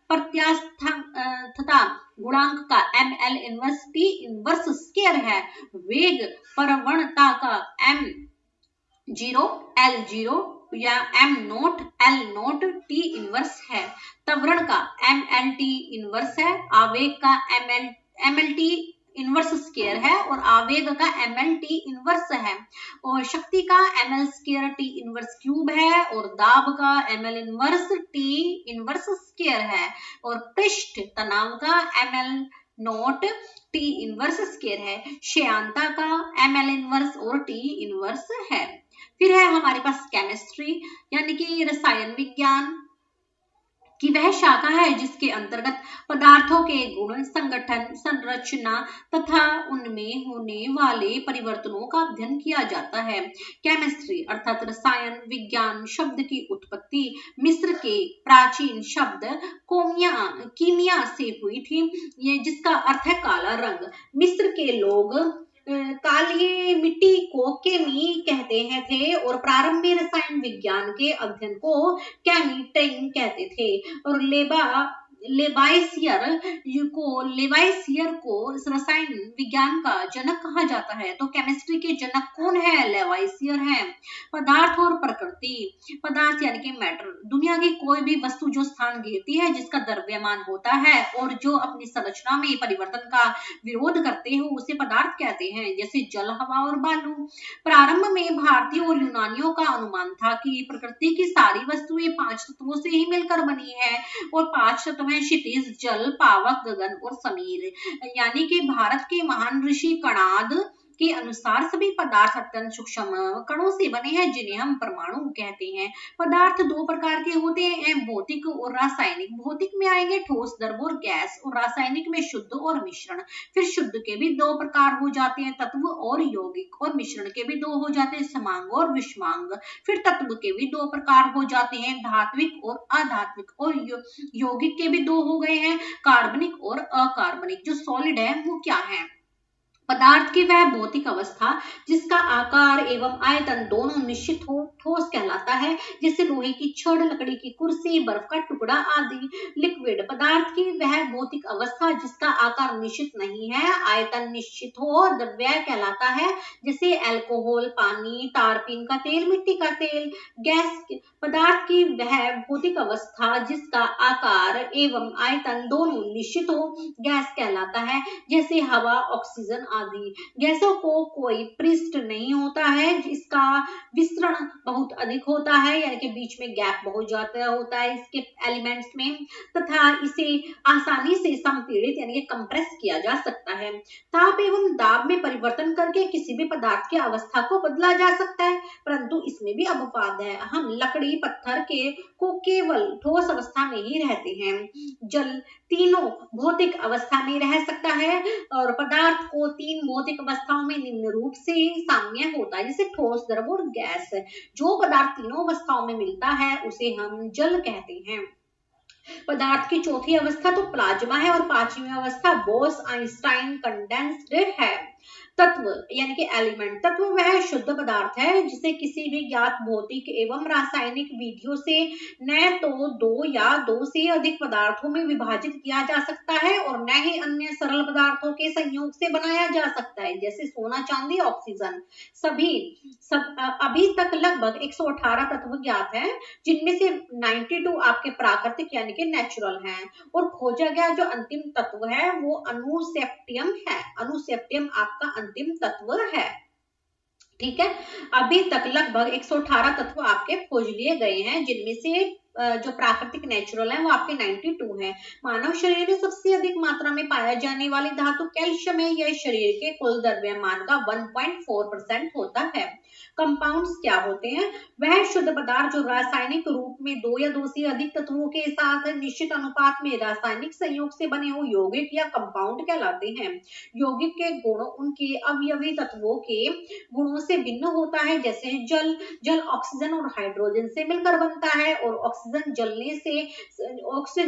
प्रत्यास्थता गुणांक का ML inverse T inverse square है, वेग प्रवणता का M0 L0 या M note L note T inverse है, त्वरण का MLT इनवर्स है, आवेग का MLT इनवर्स स्क्वायर है और आवेग का MLT इनवर्स है, और शक्ति का ML square T inverse cube है और दाब का ML inverse T inverse square है, और पृष्ठ तनाव का ML note T inverse square है, श्यानता का ML इनवर्स और T इनवर्स है। फिर है हमारे पास केमिस्ट्री यानी कि रसायन विज्ञान की वह शाखा है जिसके अंतर्गत पदार्थों के गुण, संगठन, संरचना तथा उनमें होने वाले परिवर्तनों का अध्ययन किया जाता है। केमिस्ट्री अर्थात रसायन विज्ञान शब्द की उत्पत्ति मिस्र के प्राचीन शब्द कीमिया से हुई थी, ये जिसका अर्थ है काला रंग। मिस्र के लोग काली मिट्टी को केमी कहते हैं थे और प्रारंभ में रसायन विज्ञान के अध्ययन को केमिस्ट्री कहते थे, और लेवाइसियर को रसायन विज्ञान का जनक कहा जाता है। तो केमिस्ट्री के जनक कौन है? लेवाइसियर है। पदार्थ और प्रकृति, पदार्थ यानी कि मैटर, दुनिया की कोई भी वस्तु जो स्थान घेरती है, जिसका द्रव्यमान होता है और जो अपनी संरचना में परिवर्तन का विरोध करते हो उसे पदार्थ कहते हैं, जैसे जल, हवा और बालू। प्रारंभ में भारतीयों और यूनानियों का अनुमान था कि प्रकृति की सारी वस्तुएं 5 तत्वों से ही मिलकर बनी है, और 5 तत्व हैं क्षितिज, जल, पावक, गगन और समीर। यानी कि भारत के महान ऋषि कणाद के अनुसार सभी पदार्थ अत्यंत सूक्ष्म कणों से बने हैं जिन्हें हम परमाणु कहते हैं। पदार्थ दो प्रकार के होते हैं, भौतिक और रासायनिक। भौतिक में आएंगे ठोस, द्रव और गैस, और रासायनिक में शुद्ध और मिश्रण। फिर शुद्ध के भी दो प्रकार हो जाते हैं, तत्व और यौगिक, और मिश्रण के भी दो हो जाते हैं, समांग और विषमांग। फिर तत्व के भी दो प्रकार हो जाते हैं, धात्विक और अधात्विक, और यौगिक के भी दो हो गए हैं, कार्बनिक और अकार्बनिक। जो सॉलिड है वो क्या है? पदार्थ की वह भौतिक अवस्था जिसका आकार एवं आयतन दोनों निश्चित हो, ठोस कहलाता है, जैसे लोहे की छड़, लकड़ी की कुर्सी, बर्फ का टुकड़ा आदि। लिक्विड पदार्थ की वह भौतिक अवस्था जिसका आकार निश्चित नहीं है, आयतन निश्चित हो, द्रव्य कहलाता है, जैसे अल्कोहल, पानी, तारपीन का तेल, मिट्टी का तेल। गैस पदार्थ की वह भौतिक अवस्था जिसका आकार एवं आयतन दोनों निश्चित हो, गैस कहलाता है, जैसे हवा, ऑक्सीजन आदि। गैसों को कोई पृष्ठ नहीं होता है, इसका विस्तरण बहुत अधिक होता है, यानी कि बीच में गैप बहुत ज्यादा होता है इसके एलिमेंट्स में, तथा इसे आसानी से संपीड़ित यानी कि कंप्रेस किया जा सकता है। ताप एवं दाब में परिवर्तन करके किसी भी पदार्थ की अवस्था को बदला जा सकता है, परंतु इसमें भी अपवाद है। हम लकड़ी, पत्थर के को केवल ठोस अवस्था में ही रहते हैं। जल तीनों भौतिक अवस्था में रह सकता है, और पदार्थ को तीन भौतिक अवस्थाओं में निम्न रूप से साम्य होता है, जैसे ठोस, द्रव और गैस। जो पदार्थ तीनों अवस्थाओं में मिलता है उसे हम जल कहते हैं। पदार्थ की चौथी अवस्था तो प्लाज्मा है, और पांचवी अवस्था बोस-आइंस्टाइन कंडेंस्ड है। तत्व यानी कि एलिमेंट, तत्व वह शुद्ध पदार्थ है जिसे किसी भी ज्ञात भौतिक एवं रासायनिक विधियों से न तो दो या दो से अधिक पदार्थों में विभाजित किया जा सकता है, और न ही अन्य सरल पदार्थों के संयोग से बनाया जा सकता है, जैसे सोना, चांदी, ऑक्सीजन। अभी तक लगभग 118 तत्व ज्ञात हैं, जिनमें से 92 आपके प्राकृतिक यानी कि नेचुरल हैं, और खोजा गया जो अंतिम तत्व है वो अनुसेप्टियम है। अनुसेप्टियम आपका अंतिम तत्व है। ठीक है, अभी तक लगभग 118 तत्व आपके खोज लिए गए हैं, जिनमें से जो प्राकृतिक नेचुरल है वो आपके 92 है। मानव शरीर में सबसे अधिक मात्रा में पाया जाने वाली धातु कैल्शियम है। यह शरीर के कुल द्रव्यमान का 1.4% होता है। कंपाउंड्स क्या होते हैं? वह शुद्ध पदार्थ जो रासायनिक रूप में दो या दो से अधिक तत्वों के साथ निश्चित अनुपात में रासायनिक संयोग से बने हो यौगिक या कंपाउंड कहलाते हैं। यौगिक के गुण उनके अवयवी तत्वों के गुणों से भिन्न होता है, जैसे जल ऑक्सीजन और हाइड्रोजन से मिलकर बनता है, और ऑक्सीजन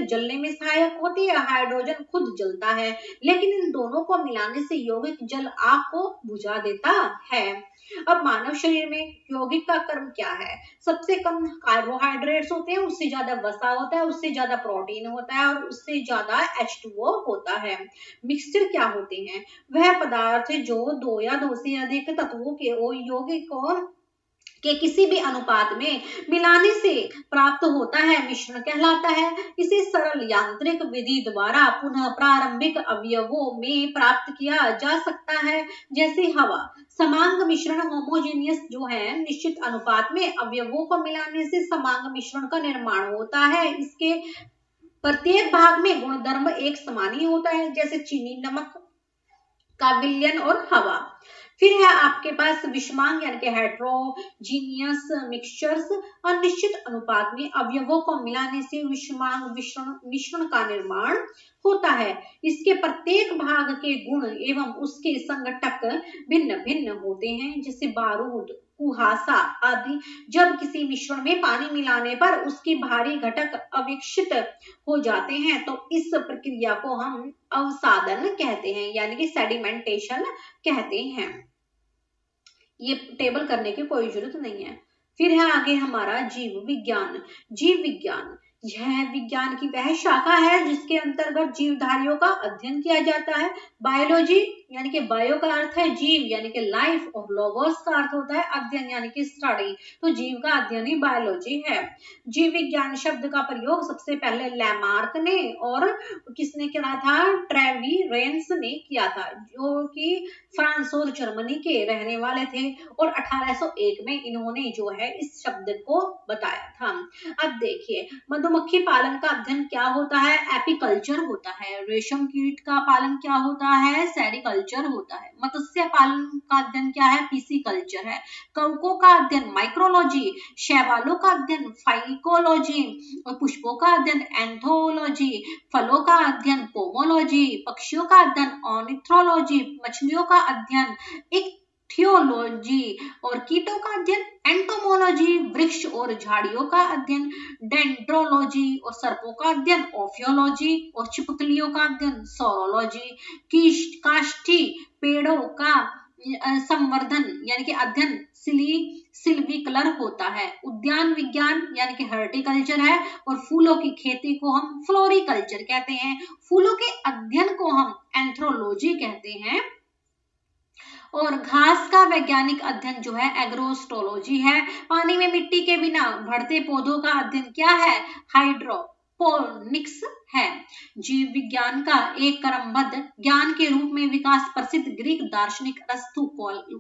जलने में सहायक होती है, हाइड्रोजन खुद जलता है, लेकिन इन दोनों को मिलाने से यौगिक जल आग को बुझा देता है। अब मानव शरीर में यौगिक का कर्म क्या है? सबसे कम कार्बोहाइड्रेट्स होते हैं, उससे ज्यादा वसा होता है, उससे ज्यादा प्रोटीन होता है, और उससे ज्यादा H2O होता है। मिक्सचर क्या होते हैं? वह पदार्थ जो दो या दो से अधिक तत्वों के यौगिक के किसी भी अनुपात में मिलाने से प्राप्त होता है, मिश्रण कहलाता है। इसे सरल यांत्रिक विधि द्वारा पुनः प्रारंभिक अवयवों में प्राप्त किया जा सकता है, जैसे हवा। समांग मिश्रण होमोजेनियस जो है, निश्चित अनुपात में अवयवों को मिलाने से समांग मिश्रण का निर्माण होता है। इसके प्रत्येक भाग में गुणधर्म एक समान ही होता है, जैसे चीनी, नमक का विलयन और हवा। फिर है आपके पास विषमांग यानी कि हेट्रोजीनियस मिक्सचर्स, और निश्चित अनुपात में अवयवों को मिलाने से विषमांग मिश्रण का निर्माण होता है। इसके प्रत्येक भाग के गुण एवं उसके संघटक भिन्न भिन्न होते हैं, जैसे बारूद, कुहासा आदि। जब किसी मिश्रण में पानी मिलाने पर उसके भारी घटक अविकसित हो जाते हैं तो इस प्रक्रिया को हम अवसादन कहते हैं, यानी कि सेडिमेंटेशन कहते हैं। ये टेबल करने की कोई जरूरत नहीं है। फिर है आगे हमारा जीव विज्ञान। जीव विज्ञान यह विज्ञान की वह शाखा है जिसके अंतर्गत जीवधारियों का अध्ययन किया जाता है। बायोलॉजी यानी कि बायो का अर्थ है जीव यानी कि लाइफ, और लोगोस का अर्थ होता है अध्ययन यानी कि स्टडी, तो जीव का अध्ययन ही बायोलॉजी है। जीव विज्ञान शब्द का प्रयोग सबसे पहले लैमार्क ने और किसने किया था? ट्रेवीरेंस ने किया था, जो कि फ्रांस और जर्मनी के रहने वाले थे, और 1801 में इन्होंने जो है इस शब्द को बताया था। अब देखिए, मधुमक्खी पालन का अध्ययन क्या होता है? एपीकल्चर होता है। रेशम कीट का पालन क्या होता है? सेरिकल्चर कल्चर होता है। मत्स्य पालन का अध्ययन क्या है? पिसिकल्चर है। कवकों का अध्ययन माइक्रोलॉजी, शैवालों का अध्ययन फाइकोलॉजी और पुष्पों का अध्ययन एंथोलॉजी, फलों का अध्ययन पोमोलॉजी, पक्षियों का अध्ययन ऑर्निथोलॉजी, मछलियों का अध्ययन इक्थियोलॉजी और कीटों का अध्ययन एंटोमोलॉजी, वृक्ष और झाड़ियों का अध्ययन डेंड्रोलॉजी और सर्पों का अध्ययन ओफियोलॉजी और छिपकलियों का अध्ययन सोरोलॉजी, काष्ठी पेड़ों का संवर्धन यानी कि अध्ययन सिल्वीकलर होता है। उद्यान विज्ञान यानी कि हॉर्टिकल्चर है और फूलों की खेती को हम फ्लोरिकल्चर कहते हैं। फूलों के अध्ययन को हम एंथ्रोलॉजी कहते हैं और घास का वैज्ञानिक अध्ययन जो है एग्रोस्टोलॉजी है। पानी में मिट्टी के बिना बढ़ते पौधों का अध्ययन क्या है? हाइड्रोपोनिक्स है। जीव विज्ञान का एक क्रमबद्ध ज्ञान के रूप में विकास प्रसिद्ध ग्रीक दार्शनिक अरस्तु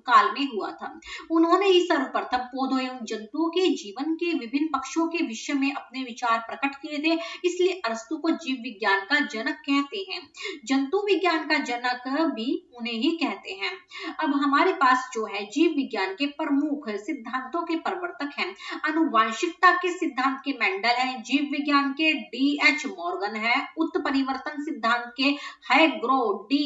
काल में हुआ था। उन्होंने ही सर्वप्रथम पौधों एवं जंतुओं के जीवन के विभिन्न पक्षों के विषय में अपने विचार प्रकट किए थे, इसलिए अरस्तु को जीव विज्ञान का जनक कहते हैं। जंतु विज्ञान का जनक भी उन्हें ही कहते हैं। अब हमारे पास जो है जीव विज्ञान के प्रमुख सिद्धांतों के प्रवर्तक हैं। आनुवांशिकता के सिद्धांत के मेंडल है। जीव विज्ञान के D.H. मॉर्गन है। उत्परिवर्तन सिद्धांत के हैग्रो डी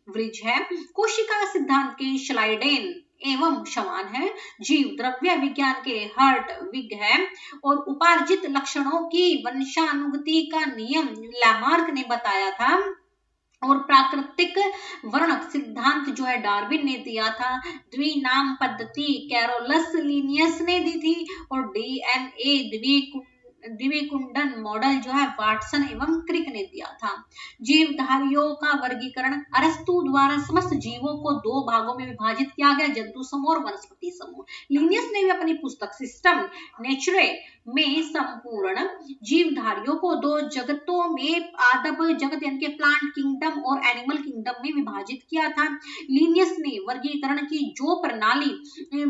व्रिज है। कोशिका सिद्धांत के श्लाइडेन एवं शमान है। जीव द्रव्य विज्ञान के हर्ट विग है और उपार्जित लक्षणों की वंशानुगति का नियम लैमार्क ने बताया था और प्राकृतिक वर्णक सिद्धांत जो है डार्विन ने दिया था। द्विनाम पद्धति कैरोलस लिनियस ने दी थी और DNA द्विकुंडन मॉडल जो है वाटसन एवं क्रिक ने दिया था। जीवधारियों का वर्गीकरण अरस्तु द्वारा समस्त जीवों को दो भागों में विभाजित किया गया, जंतु समूह और वनस्पति समूह। लिनियस ने भी अपनी पुस्तक सिस्टम नेचुरे में संपूर्ण जीवधारियों को दो जगतों में आदम जगत यानी कि प्लांट किंगडम और एनिमल किंगडम में विभाजित किया था। लिनियस ने वर्गीकरण की जो प्रणाली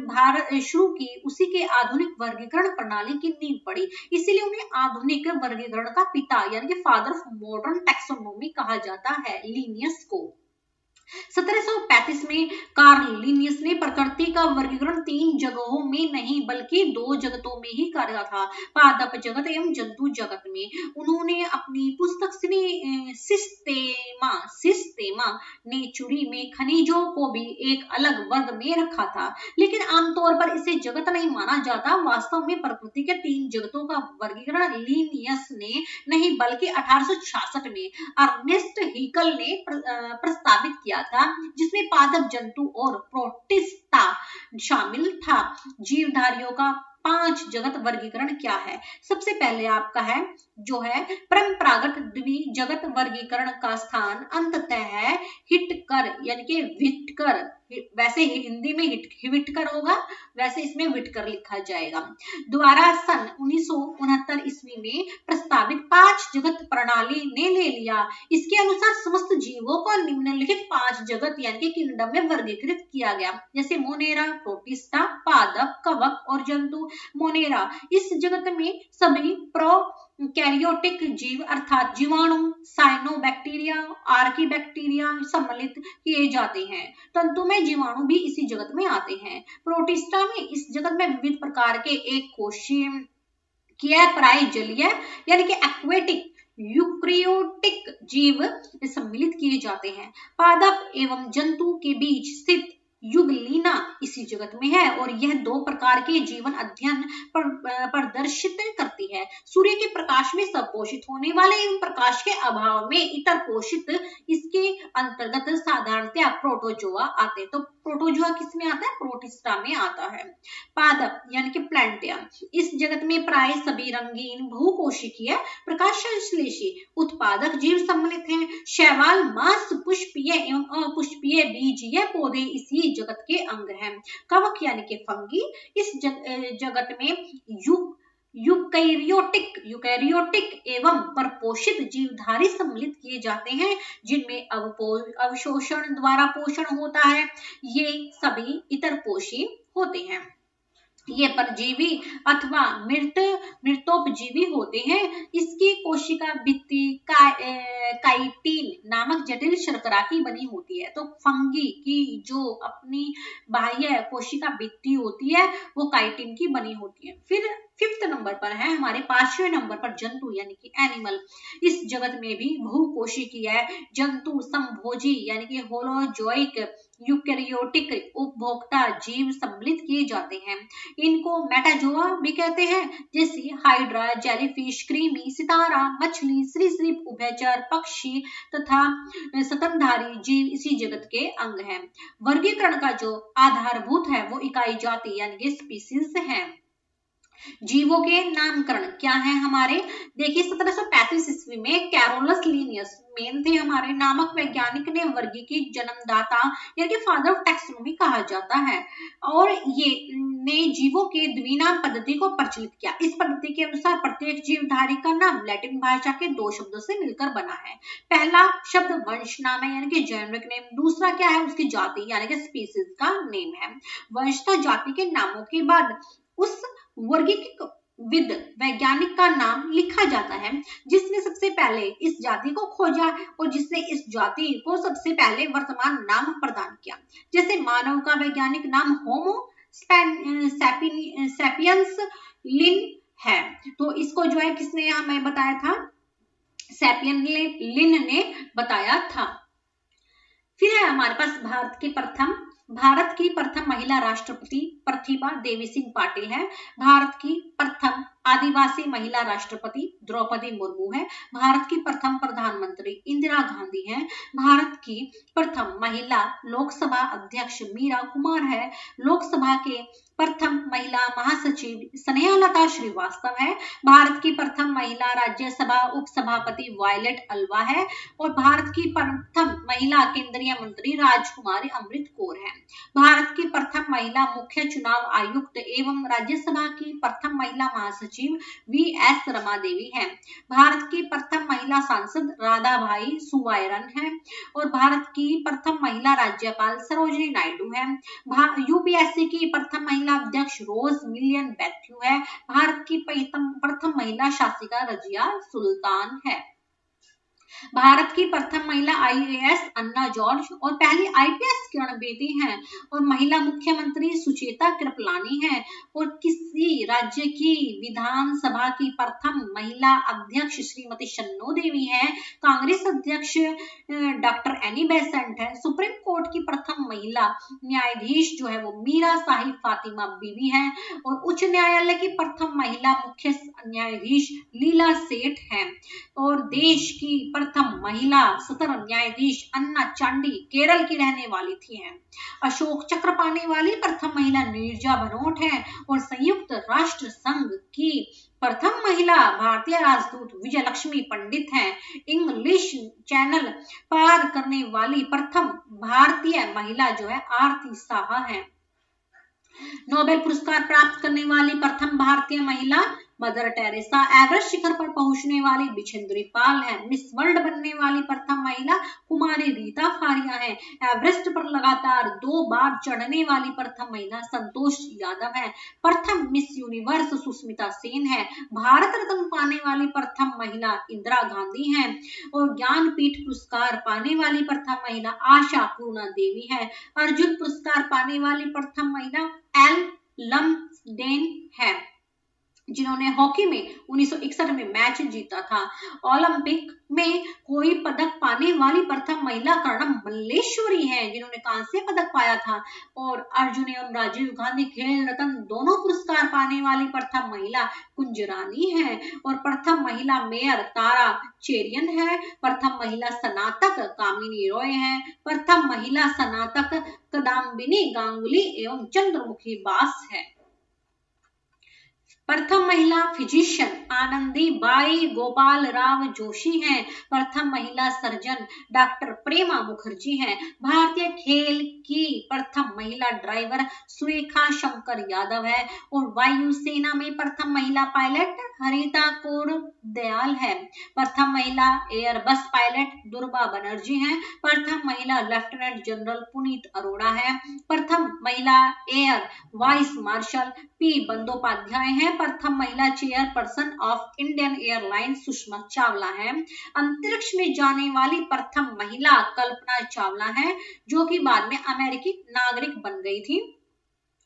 भारत शुरू की उसी के आधुनिक वर्गीकरण प्रणाली की नींव पड़ी, इसीलिए उन्हें आधुनिक वर्गीकरण का पिता यानी कि फादर ऑफ मॉडर्न टैक्सोनॉमी कहा जाता है लिनियस को। 1735 में कार्ल लिनियस ने प्रकृति का वर्गीकरण 3 जगहों में नहीं बल्कि 2 जगतों में ही किया था, पादप जगत एवं जंतु जगत में। उन्होंने अपनी पुस्तक सिस्टेमा नेचुरी में खनिजों को भी एक अलग वर्ग में रखा था, लेकिन आमतौर पर इसे जगत नहीं माना जाता। वास्तव में प्रकृति के 3 जगतों का वर्गीकरण लिनियस ने नहीं बल्कि 1866 में अर्नेस्ट हैकेल ने प्रस्तावित किया था, जिसमें पादप जंतु और प्रोटिस्टा शामिल था। जीवधारियों का 5 जगत वर्गीकरण क्या है? सबसे पहले आपका है जो है परंपरागत द्विजगत वर्गीकरण का स्थान अंततः है हिटकर यानी कि विटकर, वैसे हिंदी में हिटकर होगा, वैसे इसमें विटकर लिखा जाएगा, द्वारा सन 1969 ईस्वी में प्रस्तावित 5 जगत प्रणाली ने ले लिया। इसके अनुसार समस्त जीवों को निम्नलिखित 5 जगत यानी कि किंगडम में वर्गीकृत किया गया, जैसे मोनेरा, प्रोटिस्टा, पादप, कवक और जंतु। मोनेरा, इस जगत में सभी प्रोकैरियोटिक जीव अर्थात जीवाणु, साइनोबैक्टीरिया, आर्कीबैक्टीरिया सम्मिलित किए जाते हैं। तंतु में जीवाणु भी इसी जगत में आते हैं। प्रोटिस्टा में इस जगत में विविध प्रकार के एक कोशीय प्राय जलीय यानी कि एक्वेटिक यूक्रियोटिक जीव सम्मिलित किए जाते हैं। पादप एवं जंतु के बीच स्थित युगलीना इसी जगत में है और यह 2 प्रकार के जीवन अध्ययन प्रदर्शित करती है। सूर्य के प्रकाश में संपोषित होने वाले एवं प्रकाश के अभाव में इतर पोषित, इसके अंतर्गत साधारणतया प्रोटोजोआ आते हैं। तो प्रोटोजोआ किसमें आता है? प्रोटिस्टा में आता है। पादप यानी कि प्लांटिया, इस जगत में प्राय सभी रंगीन बहुकोशिकीय प्रकाश संश्लेषी उत्पादक जीव सम्मिलित हैं। शैवाल, मांस, पुष्पीय एवं अपुष्पीय बीजीय पौधे इसी जगत के अंग हैं। कवक यानी कि फंगी, इस जगत में यूकैरियोटिक एवं परपोषित जीवधारी सम्मिलित किए जाते हैं, जिनमें अवशोषण द्वारा पोषण होता है। ये सभी इतर पोषी होते हैं। ये परजीवी अथवा मृतोपजीवी होते हैं। इसकी कोशिका भित्ति काइटिन नामक जटिल शर्करा की बनी होती है। तो फंगी की जो अपनी बाह्य कोशिका भित्ति होती है वो काइटिन की बनी होती है। फिर 5th नंबर पर है हमारे 5वें नंबर पर जंतु यानी कि एनिमल। इस जगत में भी बहुकोशिकीय जंतु संभोजी यानी कि होलोजोइक यूकैरियोटिक उपभोक्ता जीव सम्मिलित किए जाते हैं। इनको मेटाजोआ भी कहते हैं, जैसे हाइड्रा, जेलीफिश, कृमि, सितारा, मछली, सरीसृप, उभयचर, पक्षी तथा स्तनधारी जीव इसी जगत के अंग हैं। वर्गीकरण का जो आधारभूत है वो इकाई जाति यानी कि स्पीसीज है। जीवों के नामकरण क्या है हमारे, देखिए 1735 ईस्वी में कैरोलस लिनियस मेन थे हमारे नामक वैज्ञानिक ने वर्गी की जन्मदाता यानी कि फादर ऑफ टैक्सोनॉमी कहा जाता है, और ये ने जीवों के द्विनाम पद्धति को प्रचलित किया। इस पद्धति के अनुसार प्रत्येक जीवधारी का नाम लैटिन भाषा के 2 शब्दों से मिलकर बना है। पहला शब्द वंश नाम है यानी कि जेनेरिक नेम, दूसरा क्या है उसकी जाति यानी कि स्पीसीज का नेम है। वंश तथा जाति के नामों के बाद उस वर्गीकृत वैज्ञानिक का नाम लिखा जाता है जिसने सबसे पहले इस जाति को खोजा और जिसने इस जाति को सबसे पहले वर्तमान नाम प्रदान किया। जैसे मानव का वैज्ञानिक नाम होमो सैपियंस लिन है, तो इसको जो है किसने हमें बताया था, सैपियन लिन ने बताया था। फिर है हमारे पास भारत की प्रथम महिला राष्ट्रपति प्रतिभा देवी सिंह पाटिल है। भारत की प्रथम आदिवासी महिला राष्ट्रपति द्रौपदी मुर्मू है। भारत की प्रथम प्रधानमंत्री इंदिरा गांधी है। भारत की प्रथम महिला लोकसभा अध्यक्ष मीरा कुमार है। लोकसभा के प्रथम महिला महासचिव स्नेहलता श्रीवास्तव है। भारत की प्रथम महिला राज्यसभा उपसभापति वायलेट अल्वा है। और भारत की प्रथम महिला केंद्रीय मंत्री राजकुमारी अमृत कौर है। भारत की प्रथम महिला मुख्य चुनाव आयुक्त एवं राज्यसभा की प्रथम महिला महासचिव वी.एस. रमा देवी है। भारत की प्रथम महिला सांसद राधाबाई सुवायरन है। और भारत की प्रथम महिला राज्यपाल सरोजिनी नायडू है। यूपीएससी की प्रथम महिला अध्यक्ष रोज मिलियन बैथ्यू है। भारत की प्रथम महिला शासिका रजिया सुल्तान है। भारत की प्रथम महिला आईएएस अन्ना जॉर्ज और पहली आईपीएस किरण बेदी हैं। और महिला मुख्यमंत्री सुचेता कृपलानी है। और किसी राज्य की विधानसभा की प्रथम महिला अध्यक्ष श्रीमती शन्नो देवी है। कांग्रेस अध्यक्ष डॉक्टर एनी बेसेंट है। सुप्रीम कोर्ट की प्रथम महिला न्यायाधीश जो है वो मीरा साहिब फातिमा बीबी है। और उच्च न्यायालय की प्रथम महिला मुख्य न्यायाधीश लीला सेठ है। और देश की प्रथम महिला सत्र न्यायाधीश अन्ना चांडी केरल की रहने वाली थी। अशोक चक्र पाने वाली प्रथम महिला नीरजा भनोट है। और संयुक्त राष्ट्र संघ की प्रथम महिला भारतीय राजदूत विजय लक्ष्मी पंडित हैं। इंग्लिश चैनल पार करने वाली प्रथम भारतीय महिला जो है आरती साहा है। नोबेल पुरस्कार प्राप्त करने वाली प्रथम भारतीय महिला मदर टेरेसा। एवरेस्ट शिखर पर पहुंचने वाली बिछेंद्री पाल है। मिस वर्ल्ड बनने वाली प्रथम महिला कुमारी रीता फारिया है। एवरेस्ट पर लगातार 2 बार चढ़ने वाली प्रथम महिला संतोष यादव है। प्रथम मिस यूनिवर्स सुष्मिता सेन है। भारत रत्न पाने वाली प्रथम महिला इंदिरा गांधी है। और ज्ञानपीठ पुरस्कार पाने वाली प्रथम महिला आशा पूर्णा देवी है। अर्जुन पुरस्कार पाने वाली प्रथम महिला एल लम्सडेन है, जिन्होंने हॉकी में 1961 में मैच जीता था। ओलंपिक में कोई पदक पाने वाली प्रथम महिला कर्णम मल्लेश्वरी है, जिन्होंने कांस्य पदक पाया था। और अर्जुन एवं राजीव गांधी खेल रत्न दोनों पुरस्कार पाने वाली प्रथम महिला कुंजरानी है। और प्रथम महिला मेयर तारा चेरियन है। प्रथम महिला स्नातक कामिनी रॉय है। प्रथम महिला स्नातक कदाम्बिनी गांगुली एवं चंद्रमुखी बास है। प्रथम महिला फिजिशियन आनंदी बाई गोपाल राव जोशी हैं। प्रथम महिला सर्जन डॉक्टर प्रेमा मुखर्जी हैं। भारतीय खेल की प्रथम महिला ड्राइवर सुरेखा शंकर यादव है। और वायुसेना में प्रथम महिला पायलट हरिता कौर दयाल है। प्रथम महिला एयरबस पायलट दुर्गा बनर्जी हैं। प्रथम महिला लेफ्टिनेंट जनरल पुनीत अरोड़ा है। प्रथम महिला air vice marshal P Bandopadhyay हैं। प्रथम महिला chairperson of Indian Airlines Sushma Chawla है। अंतरिक्ष में जाने वाली प्रथम महिला कल्पना चावला है, जो कि बाद में अमेरिकी नागरिक बन गई थी।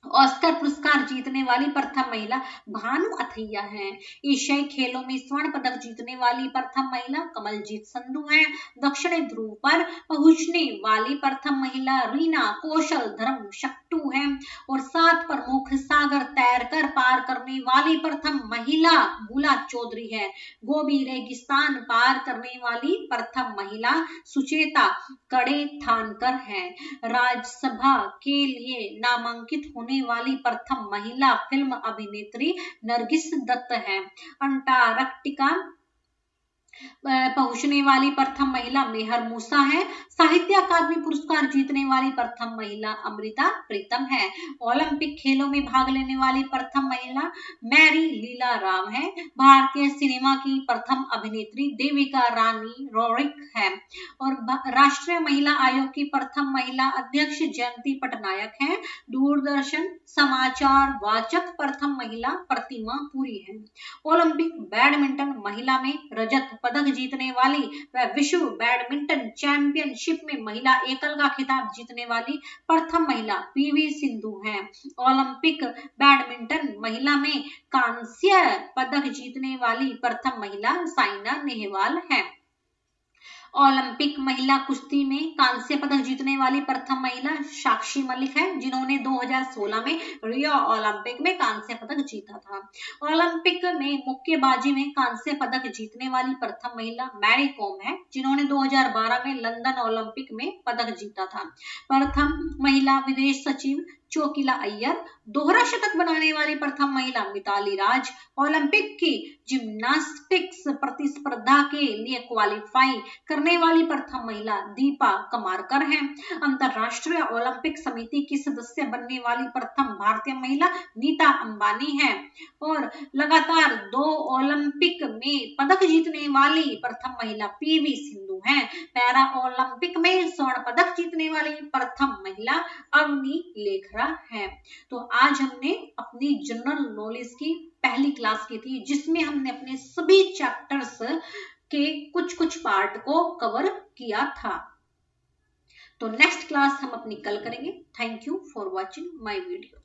ऑस्कर पुरस्कार जीतने वाली प्रथम महिला भानु अथैया हैं। एशियाई खेलों में स्वर्ण पदक जीतने वाली प्रथम महिला कमलजीत संधू हैं। दक्षिणी ध्रुव पर पहुंचने वाली प्रथम महिला रीना कौशल धर्म शक्टू हैं। और 7 प्रमुख सागर तैरकर पार करने वाली प्रथम महिला बुला चौधरी है। गोबी रेगिस्तान पार करने वाली प्रथम महिला सुचेता कड़े थानकर है। राज्यसभा के लिए नामांकित होने वाली प्रथम महिला फिल्म अभिनेत्री नरगिस दत्त है। अंटार्कटिका पहुंचने वाली प्रथम महिला मेहर मूसा है। साहित्य अकादमी पुरस्कार जीतने वाली प्रथम महिला अमृता प्रीतम है। ओलंपिक खेलों में भाग लेने वाली प्रथम महिला मैरी लीला राव है। भारतीय सिनेमा की प्रथम अभिनेत्री देविका रानी रोरिक है। और राष्ट्रीय महिला आयोग की प्रथम महिला अध्यक्ष जयंती पटनायक है। दूरदर्शन समाचार वाचक प्रथम महिला प्रतिमा पुरी है। ओलंपिक बैडमिंटन महिला में रजत पदक जीतने वाली व विश्व बैडमिंटन चैंपियनशिप में महिला एकल का खिताब जीतने वाली प्रथम महिला पीवी सिंधु हैं। ओलंपिक बैडमिंटन महिला में कांस्य पदक जीतने वाली प्रथम महिला साइना नेहवाल है। ओलंपिक महिला कुश्ती में कांस्य पदक जीतने वाली प्रथम महिला साक्षी मलिक है, जिन्होंने 2016 में रियो ओलंपिक में कांस्य पदक जीता था। ओलंपिक में मुक्केबाजी में कांस्य पदक जीतने वाली प्रथम महिला मैरी कॉम है, जिन्होंने 2012 में लंदन ओलंपिक में पदक जीता था। प्रथम महिला विदेश सचिव चोकिला अय्यर। दोहरा शतक बनाने वाली प्रथम महिला मिताली राज। ओलंपिक की जिम्नास्टिक्स प्रतिस्पर्धा के लिए क्वालिफाई करने वाली प्रथम महिला दीपा कमारकर हैं। अंतरराष्ट्रीय ओलंपिक समिति की सदस्य बनने वाली प्रथम भारतीय महिला नीता अंबानी है। और लगातार 2 ओलंपिक में पदक जीतने वाली प्रथम महिला पीवी सिंधु हैं। पैरा ओलंपिक में स्वर्ण पदक जीतने वाली प्रथम महिला अवनी लेखरा है। तो आज हमने अपनी जनरल नॉलेज की पहली क्लास की थी, जिसमें हमने अपने सभी चैप्टर्स के कुछ पार्ट को कवर किया था। तो नेक्स्ट क्लास हम अपनी कल करेंगे। Thank you for watching my video.